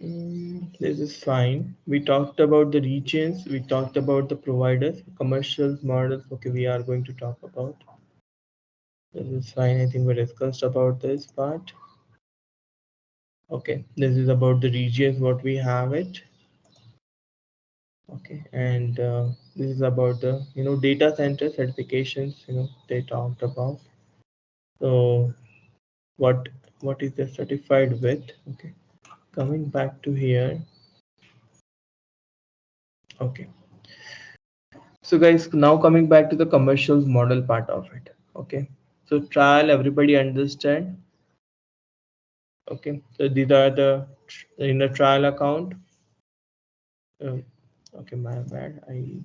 this is fine. We talked about the regions, we talked about the providers, commercials, models. Okay, we are going to talk about this is fine. I think we discussed about this part. Okay, this is about the regions what we have it. Okay, and this is about the data center certifications they talked about. So what is the certified with? Okay, coming back to here. Okay, so guys, now coming back to the commercials model part of it. Okay, so trial, everybody understand? Okay, so these are the in the trial account. Okay, my bad, I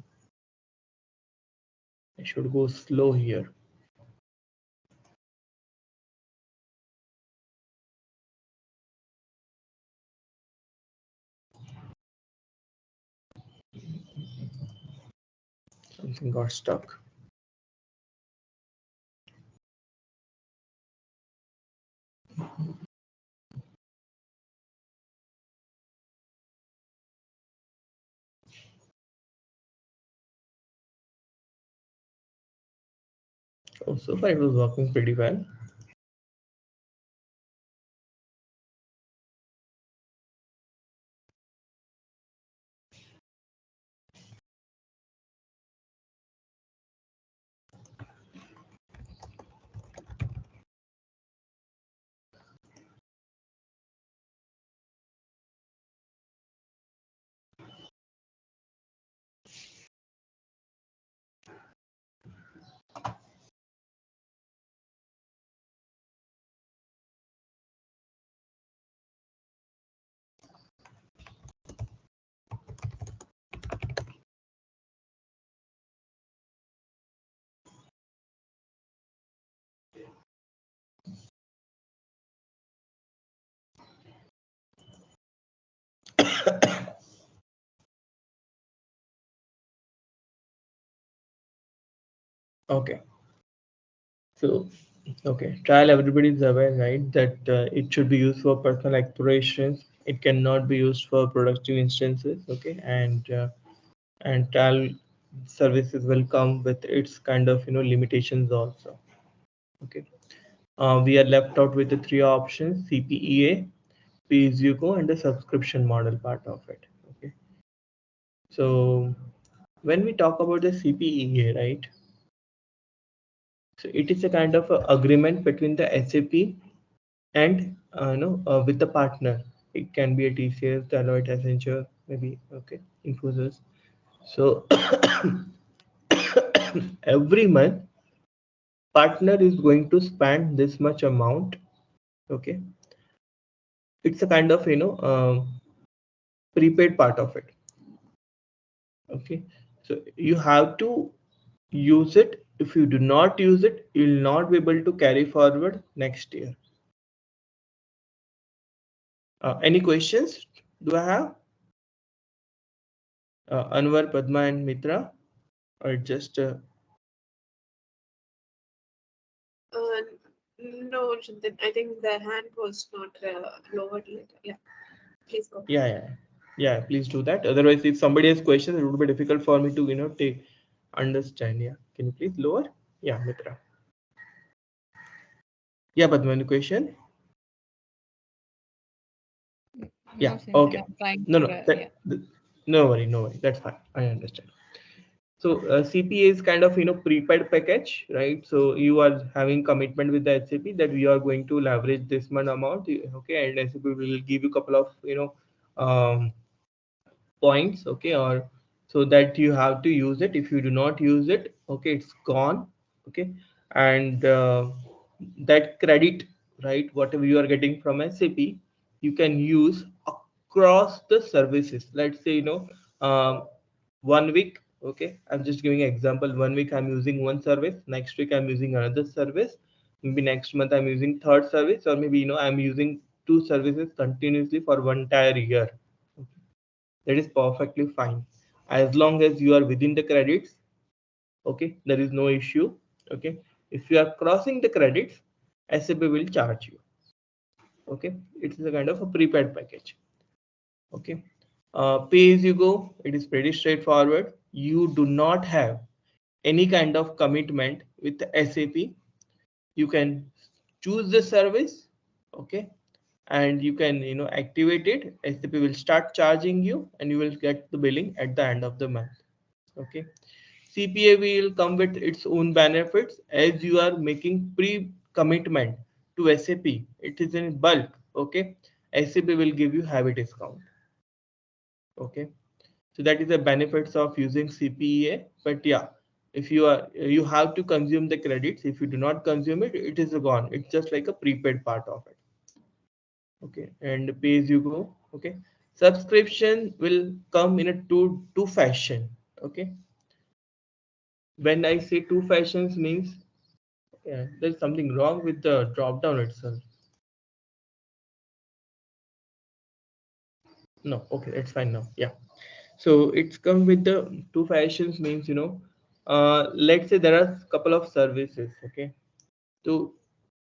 should go slow here. Something got stuck. Oh, so far it was working pretty well. Okay, so okay, trial, everybody is aware, right, that it should be used for personal explorations. It cannot be used for productive instances. Okay, and trial services will come with its kind of limitations also. Okay, we are left out with the three options: CPEA, pay-as-you-go, and the subscription model part of it. Okay, so when we talk about the CPEA, right, so it is a kind of a agreement between the SAP and with the partner. It can be a TCS, Deloitte, Accenture, maybe. Okay, Infosys. So every month partner is going to spend this much amount. Okay, it's a kind of prepaid part of it. Okay, so you have to use it. If you do not use it, you will not be able to carry forward next year. Any questions do I have? Anwar, Padma and Mitra, or just No, Chintan, I think the hand was not lowered yet. Yeah, please go. yeah, please do that. Otherwise, if somebody has questions, it would be difficult for me to take understand. Yeah, can you please lower? Yeah, Mitra. Yeah, Padma, any question? Yeah, okay. No, no worry, that's fine. I understand. So CPA is kind of prepaid package, right? So you are having commitment with the SAP that we are going to leverage this much amount, okay, and SAP will give you a couple of um, points, okay, or so that you have to use it. If you do not use it, okay, it's gone, okay, and that credit, right, whatever you are getting from SAP, you can use across the services. Let's say 1 week, okay, I'm just giving an example. 1 week I'm using one service, next week I'm using another service, maybe next month I'm using third service, or maybe I'm using two services continuously for one entire year. That is perfectly fine as long as you are within the credits. Okay, there is no issue. Okay, if you are crossing the credits, SAP will charge you. Okay, it's a kind of a prepaid package. Okay, pay as you go, it is pretty straightforward. You do not have any kind of commitment with SAP. You can choose the service, okay, and you can activate it. SAP will start charging you and you will get the billing at the end of the month. Okay, CPA will come with its own benefits as you are making pre-commitment to SAP. It is in bulk. Okay, SAP will give you heavy discount. Okay, so that is the benefits of using CPA. But yeah, if you have to consume the credits. If you do not consume it, it is gone. It's just like a prepaid part of it. Okay, and pay as you go. Okay, subscription will come in a two fashion. Okay, when I say two fashions means there's something wrong with the drop down itself. No, okay, it's fine now. Yeah, so it's come with the two fashions means let's say there are a couple of services. Okay, so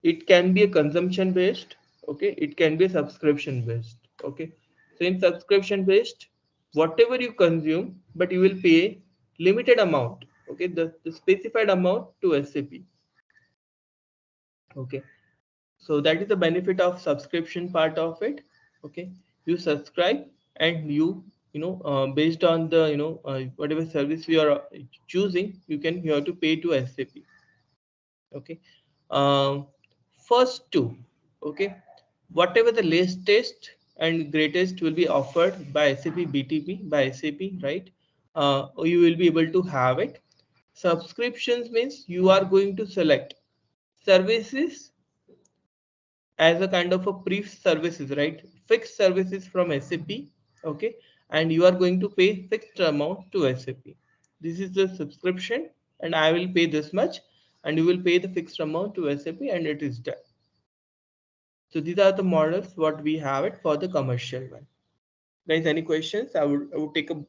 it can be a consumption based. Okay, it can be a subscription based. Okay, so in subscription based, whatever you consume, but you will pay limited amount. Okay, the specified amount to SAP. Okay, so that is the benefit of subscription part of it. Okay, you subscribe and based on the whatever service you are choosing, you have to pay to SAP. Okay, first two, okay, whatever the latest and greatest will be offered by SAP BTP by SAP, right? You will be able to have it. Subscriptions means you are going to select services as a kind of a pre-services, right? Fixed services from SAP, okay, and you are going to pay fixed amount to SAP. This is the subscription, and I will pay this much, and you will pay the fixed amount to SAP, and it is done. So these are the models what we have it for the commercial one. Guys, any questions? I would take a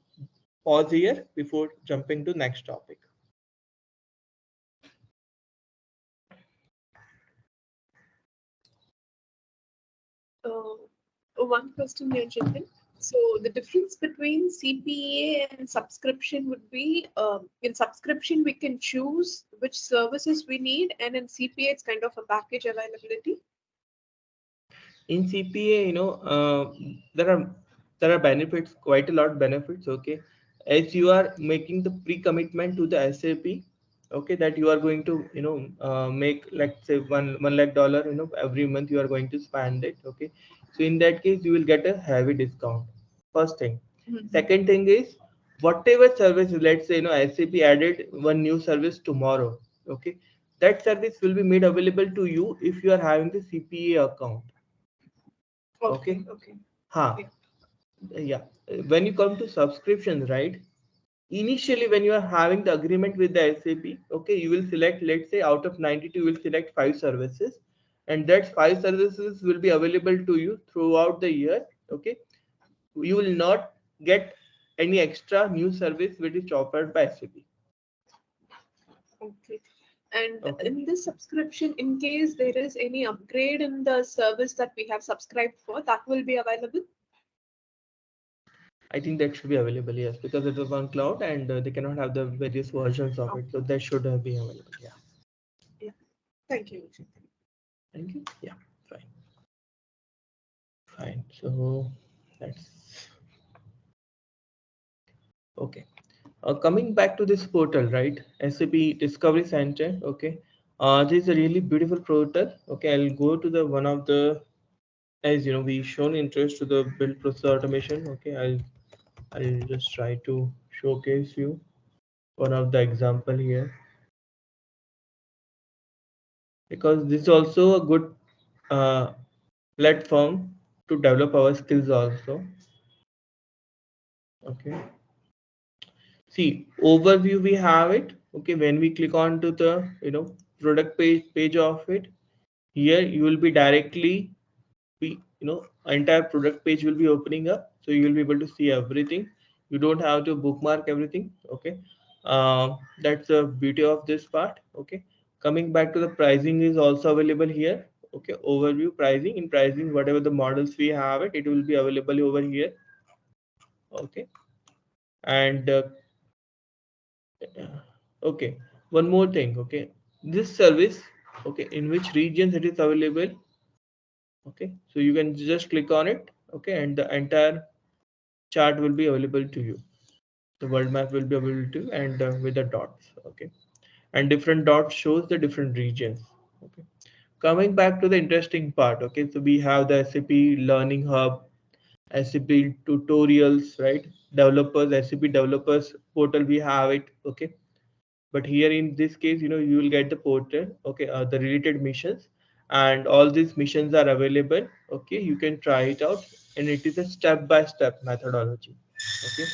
pause here before jumping to next topic. One question here, Chintan. So the difference between CPA and subscription would be in subscription we can choose which services we need, and in CPA it's kind of a package availability. In CPA, there are benefits, quite a lot of benefits. Okay, as you are making the pre-commitment to the SAP, okay, that you are going to make, let's say, one lakh dollar, every month you are going to spend it. Okay, so in that case you will get a heavy discount. First thing. Second thing is, whatever service, let's say SAP added one new service tomorrow. Okay, that service will be made available to you if you are having the CPA account. Okay. Okay. Yeah. When you come to subscriptions, right? initially when you are having the agreement with the SAP, okay, you will select, let's say out of 92, you will select 5 services, and that 5 services will be available to you throughout the year. Okay, you will not get any extra new service which is offered by SAP. Okay. And in this subscription, in case there is any upgrade in the service that we have subscribed for, that will be available? I think that should be available, yes, because it is on cloud and they cannot have the various versions of it. So that should be available, yeah. Yeah. Thank you. Thank you. Yeah, fine. Fine. So that's okay. Coming back to this portal, right? SAP Discovery Center. Okay. This is a really beautiful portal. Okay, I'll go to the one of the, as you know, we shown interest to the build process automation. Okay, I'll just try to showcase you one of the example here, because this is also a good platform to develop our skills also. Okay, see, overview we have it. Okay, when we click on to the product page of it, here you will be directly entire product page will be opening up, so you will be able to see everything. You don't have to bookmark everything. Okay, that's the beauty of this part. Okay, coming back to the pricing is also available here. Okay, overview, pricing. In pricing, whatever the models we have it will be available over here. Okay, and okay, one more thing. Okay, this service, okay, in which regions it is available. Okay, so you can just click on it. Okay, and the entire chart will be available to you. The world map will be available to you, and with the dots. Okay, and different dots shows the different regions. Okay, coming back to the interesting part. Okay, so we have the SAP Learning Hub, SAP tutorials, right? Developers, SAP developers portal, we have it. Okay, but here in this case, you will get the portal. Okay, the related missions, and all these missions are available. Okay, you can try it out, and it is a step-by-step methodology. Okay,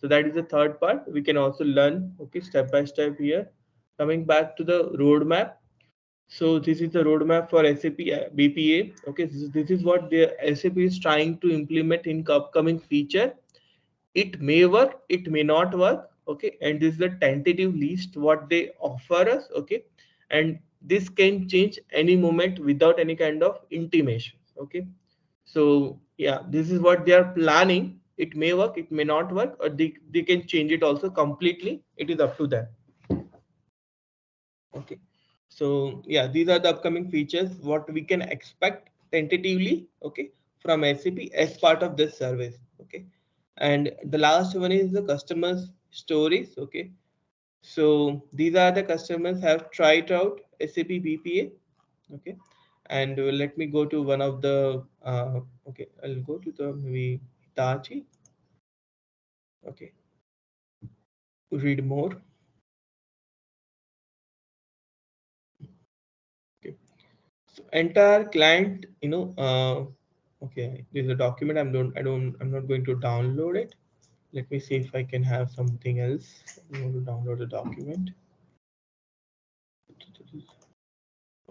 so that is the third part. We can also learn, okay, step by step here. Coming back to the roadmap. So this is the roadmap for SAP BPA. Okay, this is what the SAP is trying to implement in upcoming feature. It may work, it may not work. Okay, and this is the tentative list what they offer us. Okay, and this can change any moment without any kind of intimation. Okay, so yeah, this is what they are planning. It may work, it may not work, or they can change it also completely. It is up to them. Okay, so yeah, these are the upcoming features what we can expect tentatively, okay, from SAP as part of this service. Okay, and the last one is the customers stories. Okay, so these are the customers have tried out SAP BPA. Okay, and let me go to one of the okay, I'll go to the maybe Hitachi. Okay, read more. Okay, so entire client, okay, there's a document. I'm not going to download it. Let me see if I can have something else. I'm going to download the document.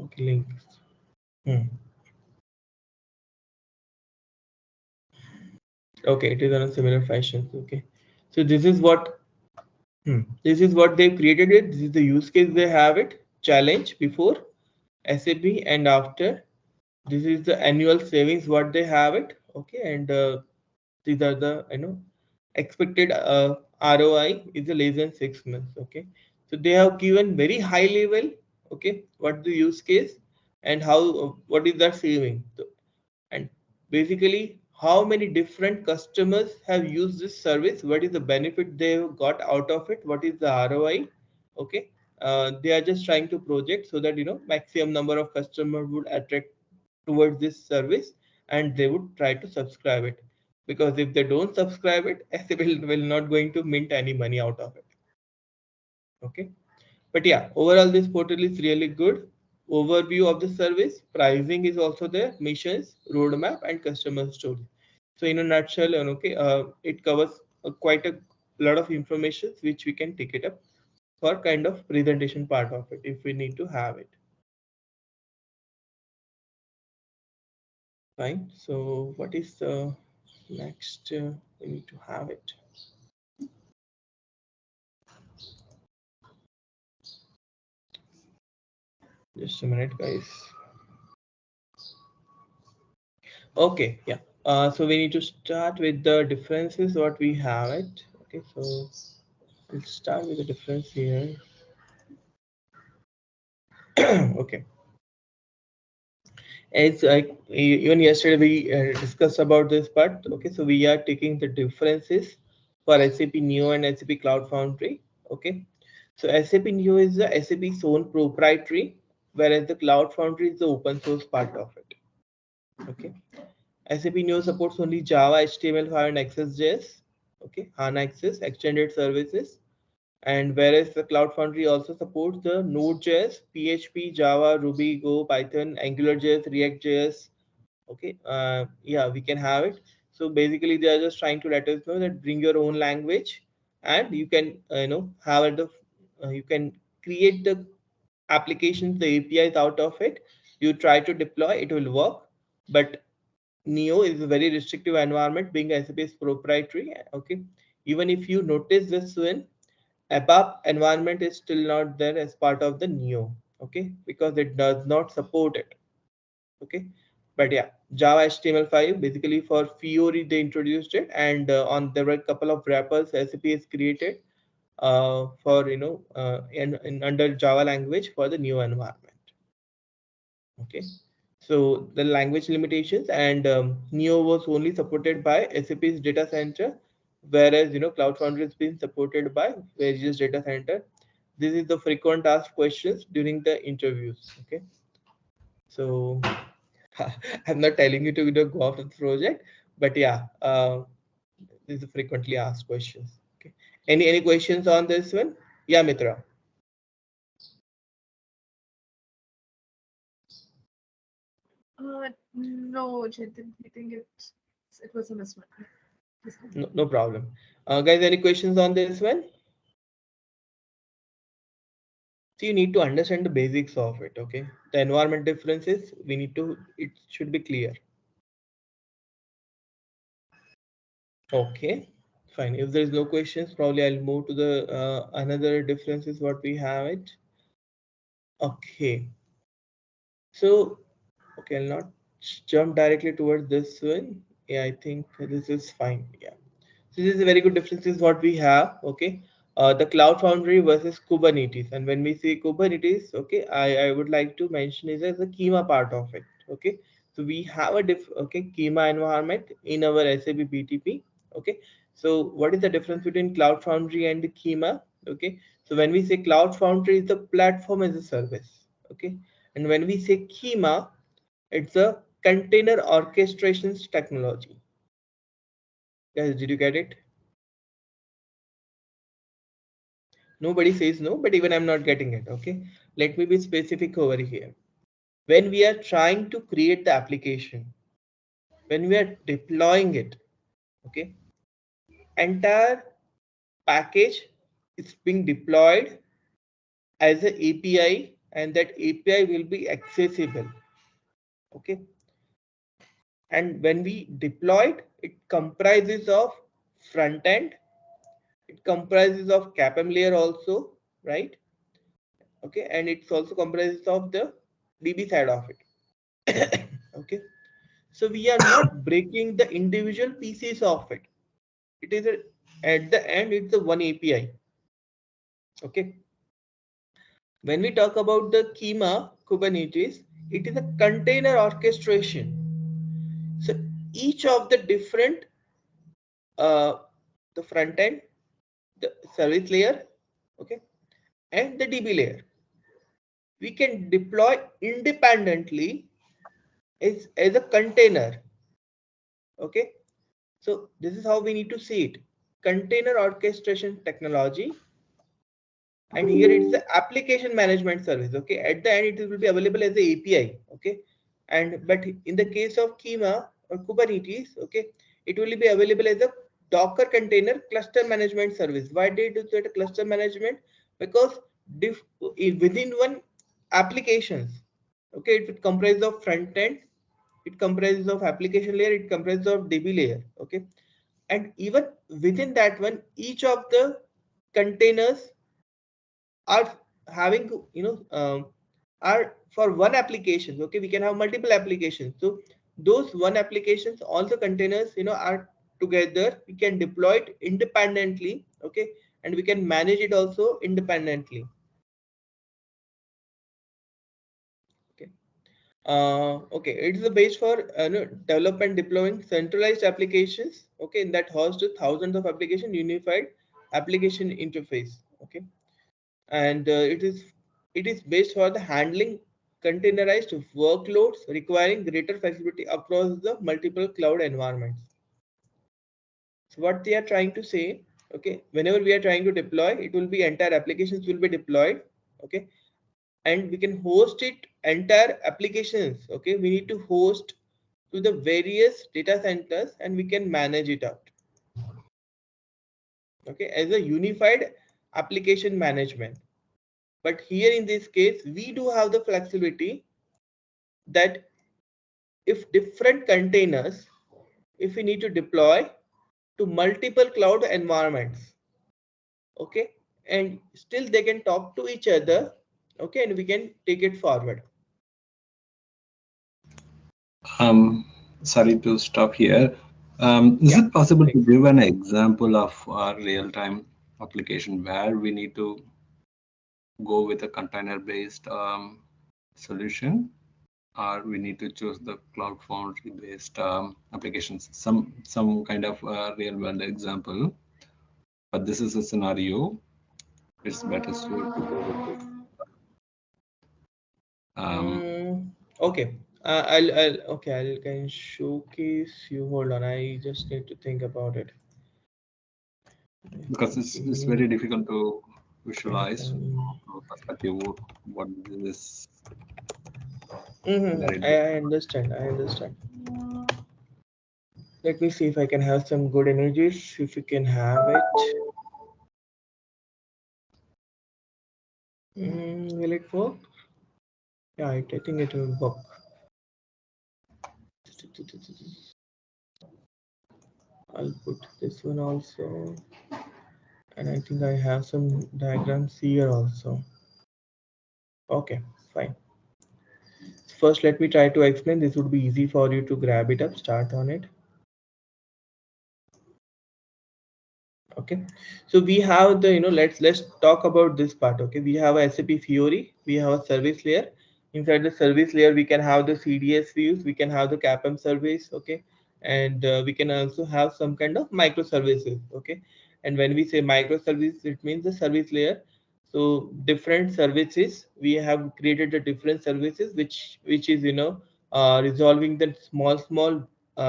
Okay, links. Okay, it is on a similar fashion. Okay, so this is what they've created it. This is the use case they have it. Challenge before SAP and after. This is the annual savings what they have it. Okay, and these are the expected ROI is less than 6 months. Okay, so they have given very high level. Okay, what the use case and how what is that saving. So, and basically how many different customers have used this service, what is the benefit they have got out of it, what is the ROI. Okay, they are just trying to project so that maximum number of customers would attract towards this service and they would try to subscribe it, because if they don't subscribe it, SAP will not going to mint any money out of it. Okay, but yeah, overall this portal is really good. Overview of the service, pricing is also there, missions, roadmap, and customer story. So in a nutshell, okay, it covers quite a a lot of information which we can take it up for kind of presentation part of it if we need to have it. Fine. So what is the next? We need to have it. Just a minute, guys. Okay, yeah. So we need to start with the differences what we have it. Okay, so we'll start with the difference here. Okay. As even yesterday we discussed about this part. Okay, so we are taking the differences for SAP Neo and SAP Cloud Foundry. Okay, so SAP Neo is the SAP's own proprietary, whereas the Cloud Foundry is the open source part of it. Okay, SAP Neo supports only Java, HTML5 and Access.js. Okay, HANA Access, extended services. And whereas the Cloud Foundry also supports the Node.js, PHP, Java, Ruby, Go, Python, AngularJS, React.js. Okay, yeah, we can have it. So basically, they are just trying to let us know that bring your own language, and you can have it. You can create the applications, the APIs out of it. You try to deploy, it will work, but Neo is a very restrictive environment, being SAP's proprietary. Okay, even if you notice this one, ABAP environment is still not there as part of the Neo. Okay, because it does not support it. Okay, but yeah, Java HTML5 basically for Fiori they introduced it, and on there were a couple of wrappers SAP has created for in under Java language for the Neo environment. Okay, so the language limitations, and Neo was only supported by SAP's data center, whereas Cloud Foundry has been supported by various data center. This is the frequent asked questions during the interviews. Okay, so I'm not telling you to go off the project, but yeah, this is frequently asked questions. Okay, any questions on this one? Yeah, Mitra. No, Chetan, I think it was a mismatch. No problem. Guys, any questions on this one? So you need to understand the basics of it. Okay, the environment differences, it should be clear. Okay, fine. If there is no questions, probably I'll move to the another differences what we have it. Okay, so okay, I'll not jump directly towards this one. Yeah, I think this is fine. Yeah, so this is a very good differences what we have. Okay, the Cloud Foundry versus Kubernetes, and when we say Kubernetes, okay, I would like to mention is as a schema part of it. Okay, so we have a schema environment in our SAP BTP. Okay, so what is the difference between Cloud Foundry and the schema? Okay, so when we say Cloud Foundry is the platform as a service. Okay, and when we say schema, it's a container orchestrations technology. Guys, did you get it? Nobody says no, but even I'm not getting it. Okay, let me be specific over here. When we are trying to create the application, when we are deploying it, okay, entire package is being deployed as an API, and that API will be accessible. Okay, and when we deploy it, it comprises of front end, it comprises of CAPM layer also, right? Okay, and it's also comprises of the DB side of it. Okay, so we are not breaking the individual pieces of it. It is at the end, it's a one API. Okay, when we talk about the schema Kubernetes, it is a container orchestration. So each of the different the front end, the service layer, okay, and the DB layer, we can deploy independently as a container. Okay, so this is how we need to see it: container orchestration technology, and here it's the application management service. Okay, at the end it will be available as a API. Okay, and but in the case of schema or Kubernetes, okay, it will be available as a Docker container cluster management service. Why did you do that cluster management? Because within one applications, okay, it comprises of front end, it comprises of application layer, it comprises of DB layer, okay, and even within that one, each of the containers are having, are for one application. Okay, we can have multiple applications. So those one applications, all the containers, are together. We can deploy it independently. Okay, and we can manage it also independently. Okay. Okay, it is the base for development deploying centralized applications. Okay, that host thousands of application unified application interface. Okay, and it is based for the handling containerized workloads requiring greater flexibility across the multiple cloud environments. So what they are trying to say, okay, whenever we are trying to deploy, it will be entire applications will be deployed. Okay, and we can host it entire applications. Okay, we need to host to the various data centers and we can manage it out. Okay, as a unified application management. But here in this case, we do have the flexibility that if different containers, if we need to deploy to multiple cloud environments, okay, and still they can talk to each other, okay, and we can take it forward. Sorry to stop here. Is it possible to give an example of a real-time application where we need to go with a container-based solution, or we need to choose the Cloud Foundry-based applications? Some kind of real-world example. But this is a scenario. It's better suited to go with it. Okay. I can showcase you. Hold on, I just need to think about it because it's very difficult to visualize from perspective what this. I understand. Let me see if I can have some good images. If you can have it. Will it work? Yeah, I think it will work. I'll put this one also, and I think I have some diagrams here also. Okay, fine. First, let me try to explain. This would be easy for you to grab it up, start on it. Okay, so we have the, let's talk about this part. Okay, we have a SAP Fiori, we have a service layer. Inside the service layer, we can have the CDS views, we can have the CAPM service. Okay, and we can also have some kind of microservices. Okay, and when we say microservice, it means the service layer. So different services, we have created the different services which is resolving the small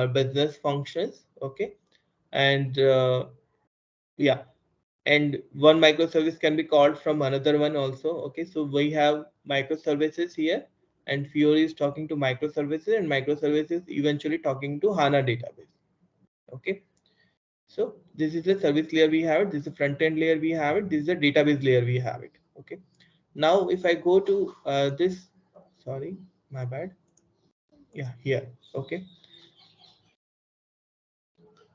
business functions. Okay, and yeah, and one microservice can be called from another one also. Okay, so we have microservices here, and Fiori is talking to microservices, and microservices eventually talking to HANA database. Okay, so this is the service layer we have it, this is the front end layer we have it, this is the database layer we have it. Okay, now if I go to this, sorry, my bad, yeah, here. Okay,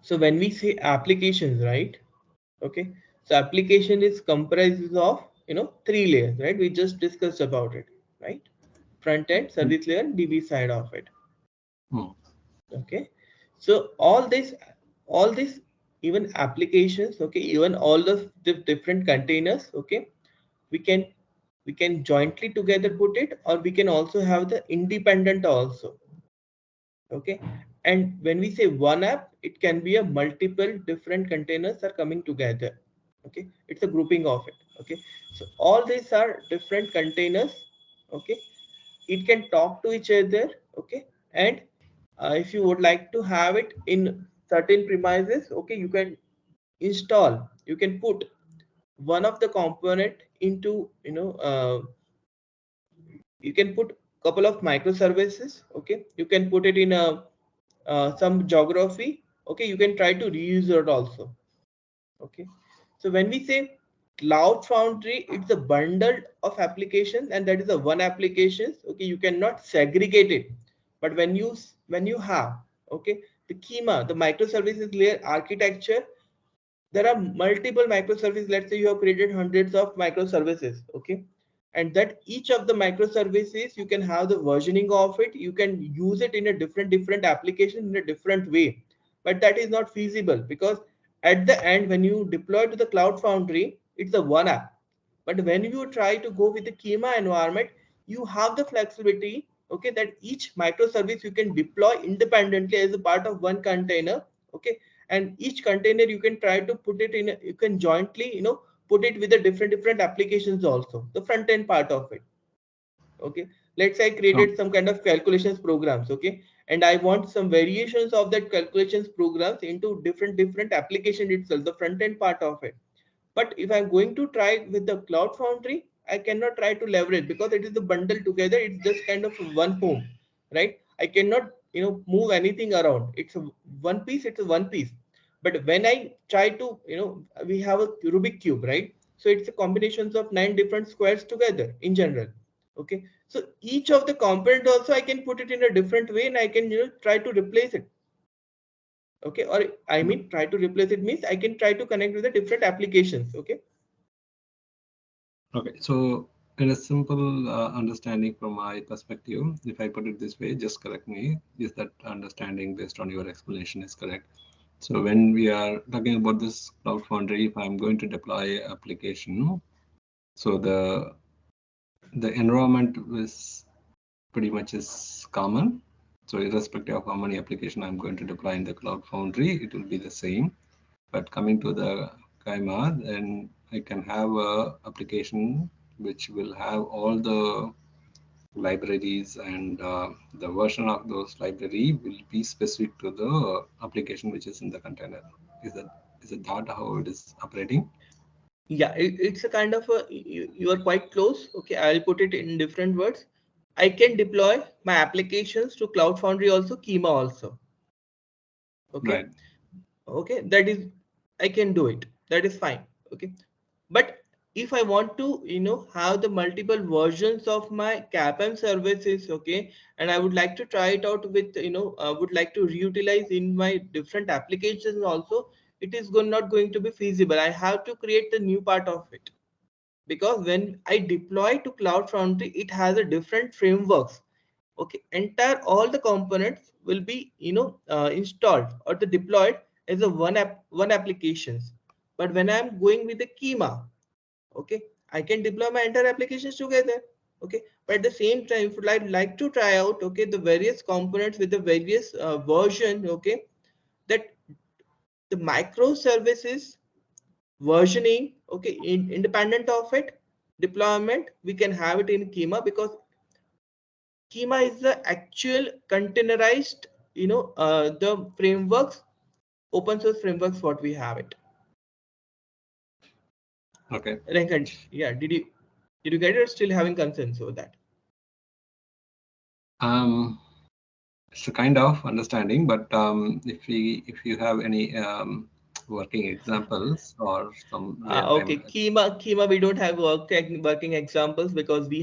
so when we say applications, right? Okay, so application is comprises of three layers, right? We just discussed about it, right? Front end, service layer, DB side of it. Okay, so all this even applications, okay, even all the different containers, okay, we can jointly together put it, or we can also have the independent also. Okay, and when we say one app, it can be a multiple different containers are coming together. Okay, it's a grouping of it. Okay, so all these are different containers. Okay, it can talk to each other. Okay, and if you would like to have it in certain premises, okay, you can install, you can put one of the component into you can put couple of microservices. Okay, you can put it in a some geography, okay, you can try to reuse it also. Okay, so when we say Cloud Foundry, it's a bundle of applications, and that is a one application. Okay, you cannot segregate it. But when you have, okay, the schema, the microservices layer architecture, there are multiple microservices. Let's say you have created hundreds of microservices, okay, and that each of the microservices, you can have the versioning of it, you can use it in a different application in a different way. But that is not feasible, because at the end, when you deploy to the Cloud Foundry, it's a one app. But when you try to go with the schema environment, you have the flexibility, okay, that each microservice you can deploy independently as a part of one container, okay, and each container you can try to put it in, you can jointly, put it with the different applications also, the front end part of it. Okay, let's say I created some kind of calculations programs, okay, and I want some variations of that calculations programs into different application itself, the front end part of it. But if I'm going to try with the Cloud Foundry, I cannot try to leverage, because it is the bundle together. It's just kind of one home, right? I cannot, move anything around. It's a one piece. It's a one piece. But when I try to, we have a Rubik cube, right? So it's a combinations of 9 different squares together in general. Okay. So each of the component also I can put it in a different way, and I can, try to replace it. Okay, or I mean, try to replace it means I can try to connect with the different applications. Okay. Okay, so in a simple understanding from my perspective, if I put it this way, just correct me, is that understanding based on your explanation is correct? So when we are talking about this Cloud Foundry, if I'm going to deploy application, so the environment is pretty much is common. So irrespective of how many application I'm going to deploy in the Cloud Foundry, it will be the same. But coming to the Kaima, then I can have a application which will have all the libraries, and the version of those library will be specific to the application which is in the container. Is that how it is operating? Yeah, it's a kind of a, you are quite close. Okay, I'll put it in different words. I can deploy my applications to Cloud Foundry also, schema also. Okay. Right. Okay, that is, I can do it. That is fine. Okay, but if I want to, have the multiple versions of my CAPM services, okay, and I would like to try it out with, would like to reutilize in my different applications also, it is not going to be feasible. I have to create the new part of it, because when I deploy to Cloud Foundry, it has a different frameworks. Okay, entire all the components will be, installed or the deployed as a one applications. But when I'm going with the schema, okay, I can deploy my entire applications together. Okay, but at the same time, if I'd like to try out, okay, the various components with the various version, okay, that the microservices versioning, okay, independent of it, deployment, we can have it in schema, because schema is the actual containerized, the frameworks, open source frameworks, what we have it. Okay. Renkan, yeah, did you get it, or still having concerns over that? It's a kind of understanding, but if you have any working examples or some Okay, schema we don't have working examples, because we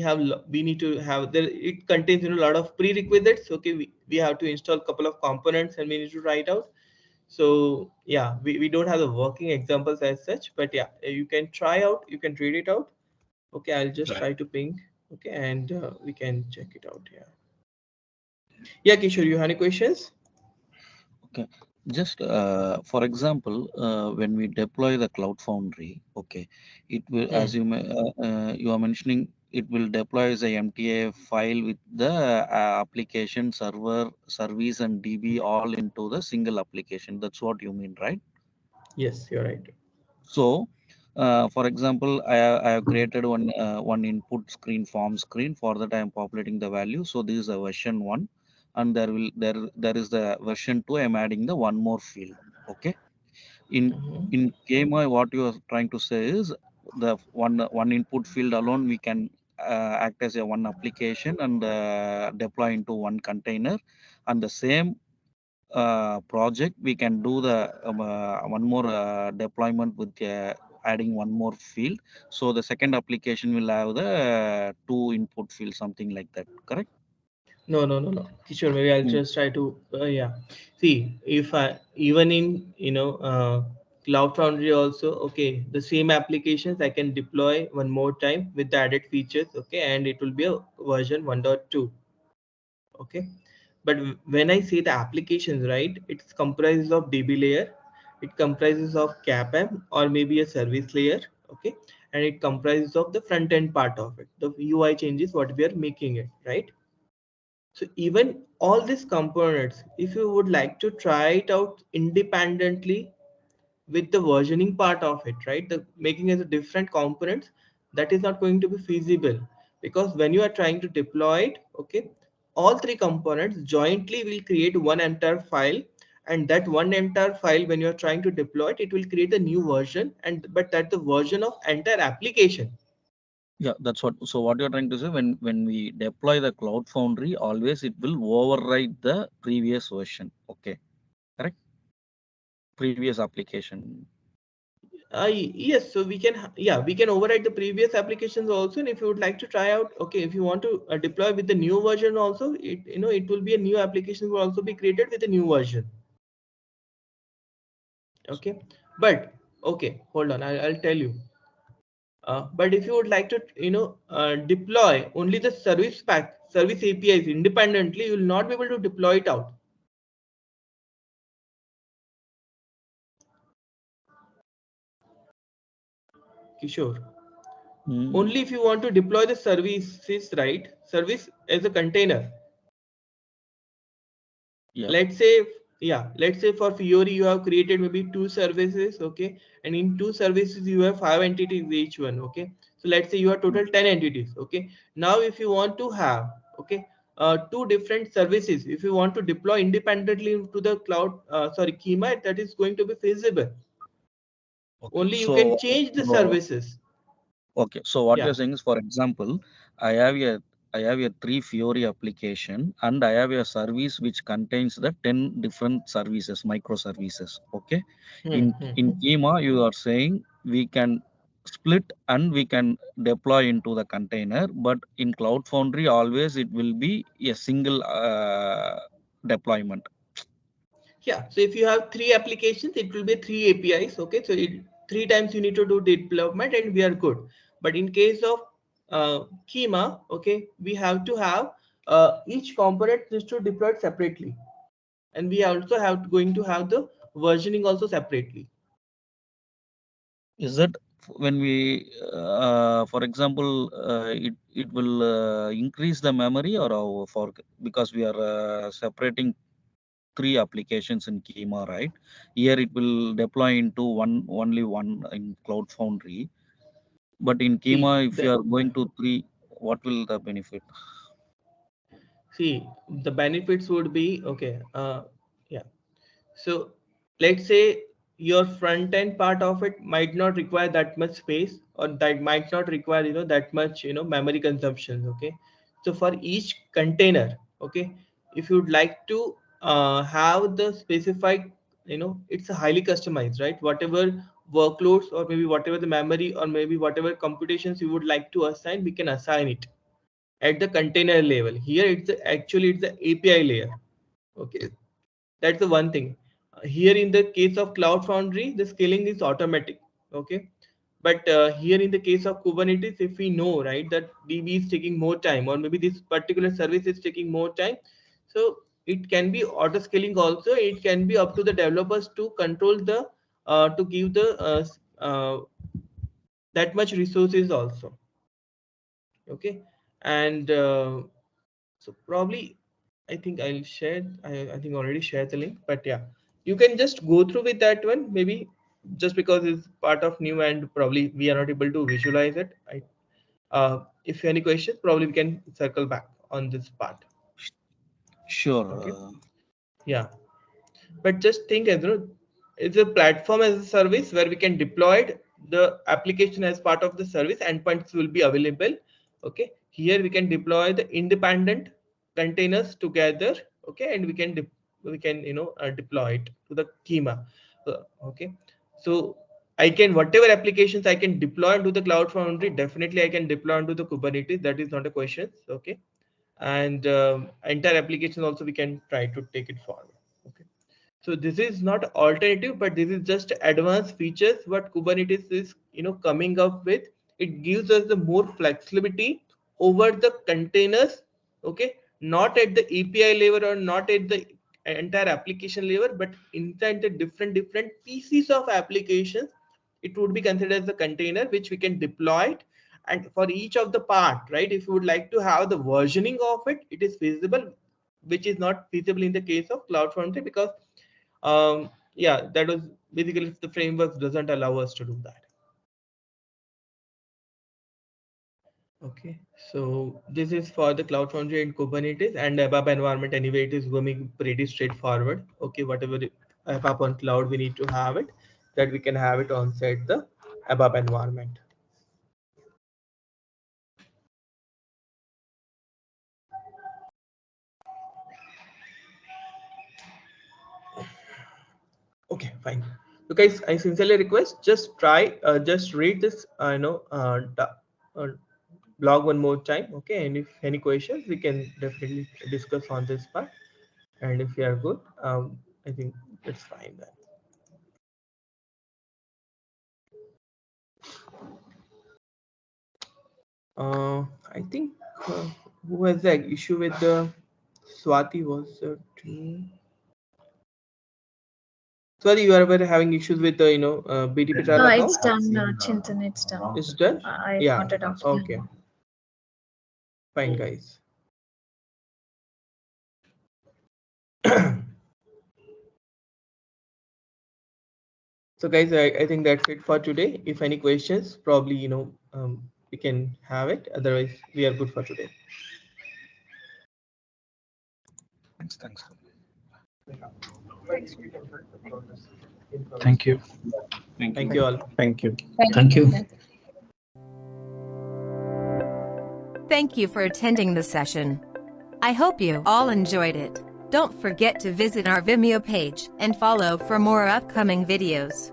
need to have there, it contains, a lot of prerequisites. Okay, we have to install a couple of components, and we need to write out. So yeah, we don't have the working examples as such, but yeah, you can try out, you can read it out. Okay, I'll just try to ping. Okay, and we can check it out. Yeah, Kishore, you have any questions? Okay, just for example, when we deploy the Cloud Foundry, okay, it will, as you are mentioning, it will deploy as a MTA file with the application server, service, and DB all into the single application. That's what you mean, right? Yes, you're right. So, for example, I have created one input screen, form screen. For that, I am populating the value. So this is a version 1, and there is the version 2. I am adding the one more field. Okay. In KMI, what you are trying to say is the one input field alone we can act as a one application and deploy into one container, and the same project, we can do the one more deployment with adding one more field. So the second application will have the two input fields, something like that, correct? No. Kishore, maybe I'll just try to, yeah. See, if I, even in, Cloud Foundry also, okay, the same applications I can deploy one more time with the added features, okay, and it will be a version 1.2. Okay. But when I say the applications, right, it's comprises of DB layer, it comprises of CAPM or maybe a service layer, okay, and it comprises of the front end part of it, the UI changes what we are making it, right? So even all these components, if you would like to try it out independently with the versioning part of it, right, the making as a different components, that is not going to be feasible, because when you are trying to deploy it, okay, all three components jointly will create one entire file, and that one entire file, when you are trying to deploy it, it will create a new version, and but that's the version of entire application. Yeah, that's what. So what you're trying to say, when we deploy the Cloud Foundry, always it will override the previous version. Okay, correct? Previous application. Yes, so we can, yeah, we can override the previous applications also, and if you would like to try out, okay, if you want to deploy with the new version also, it, it will be a new application will also be created with a new version. Okay, but okay, hold on, I'll tell you. But if you would like to, deploy only the service APIs independently, you will not be able to deploy it out. Kishore. Only if you want to deploy the services, right? Service as a container. Yeah. Let's say for Fiori you have created maybe 2 services, okay, and in 2 services you have 5 entities each one, okay. So let's say you have total 10 entities, okay. Now if you want to have, okay, 2 different services, if you want to deploy independently to the cloud, Kima, that is going to be feasible. Okay. Only you can change the services. Okay, so what Yeah. you're saying is, for example, I have a 3 Fiori application, and I have a service which contains the 10 different services, microservices. Okay, in Kima, you are saying we can split and we can deploy into the container, but in Cloud Foundry, always it will be a single deployment. Yeah, so if you have 3 applications, it will be 3 APIs. Okay, so 3 times you need to do development, and we are good. But in case of Kima, okay, we have to have each component is to deploy it separately, and we also going to have the versioning also separately. Is that when we, for example, it will increase the memory, or for, because we are separating 3 applications in Kima, right? Here it will deploy into only one in Cloud Foundry. But in Kima, if you are going to 3, what will the benefit? See, the benefits would be, okay, yeah. So let's say your front end part of it might not require that much space, or that might not require, that much, memory consumption. Okay. So for each container, okay, if you'd like to have the specified, it's a highly customized, right? Whatever workloads, or maybe whatever the memory, or maybe whatever computations you would like to assign, we can assign it at the container level. Here it's actually it's the API layer. Okay, that's the one thing. Here in the case of Cloud Foundry, the scaling is automatic. Okay, but here in the case of Kubernetes, if we know, right, that DB is taking more time, or maybe this particular service is taking more time, so it can be auto scaling also. It can be up to the developers to control the to give the that much resources also. Okay, and so probably I think I'll share, I think already shared the link, but yeah, you can just go through with that one, maybe just because it's part of new and probably we are not able to visualize it. If any questions, probably we can circle back on this part. Sure. Okay. Yeah, but just think, as it's a platform as a service where we can deploy it, the application as part of the service, endpoints will be available. Okay, here we can deploy the independent containers together. Okay, and we can we can deploy it to the schema. Okay, so I can, whatever applications I can deploy into the Cloud Foundry, definitely I can deploy into the Kubernetes. That is not a question. Okay, and entire application also we can try to take it forward. Okay, so this is not alternative, but this is just advanced features what Kubernetes is coming up with. It gives us the more flexibility over the containers. Okay, not at the API level or not at the entire application level, but inside the different pieces of applications, it would be considered as a container which we can deploy it. And for each of the part, right, if you would like to have the versioning of it, it is feasible, which is not feasible in the case of Cloud Foundry, because yeah, that was basically the framework doesn't allow us to do that. Okay, so this is for the Cloud Foundry and Kubernetes, and ABAP environment anyway, it is going pretty straightforward. Okay, whatever ABAP on cloud we need to have it, that we can have it on site the ABAP environment. Okay, fine. So guys, I sincerely request, just try, just read this, blog one more time. Okay, and if any questions, we can definitely discuss on this part. And if you are good, I think it's fine then. I think who has the issue with the Swati was Swati, you are having issues with the BTP trial account? It's done, Chintan, it's done. It's done? I got it off. Okay. Fine, guys. So guys, I think that's it for today. If any questions, probably we can have it. Otherwise, we are good for today. Thanks. Thank you. Thank you all. Thank you. Thank you. Thank you for attending the session. I hope you all enjoyed it. Don't forget to visit our Vimeo page and follow for more upcoming videos.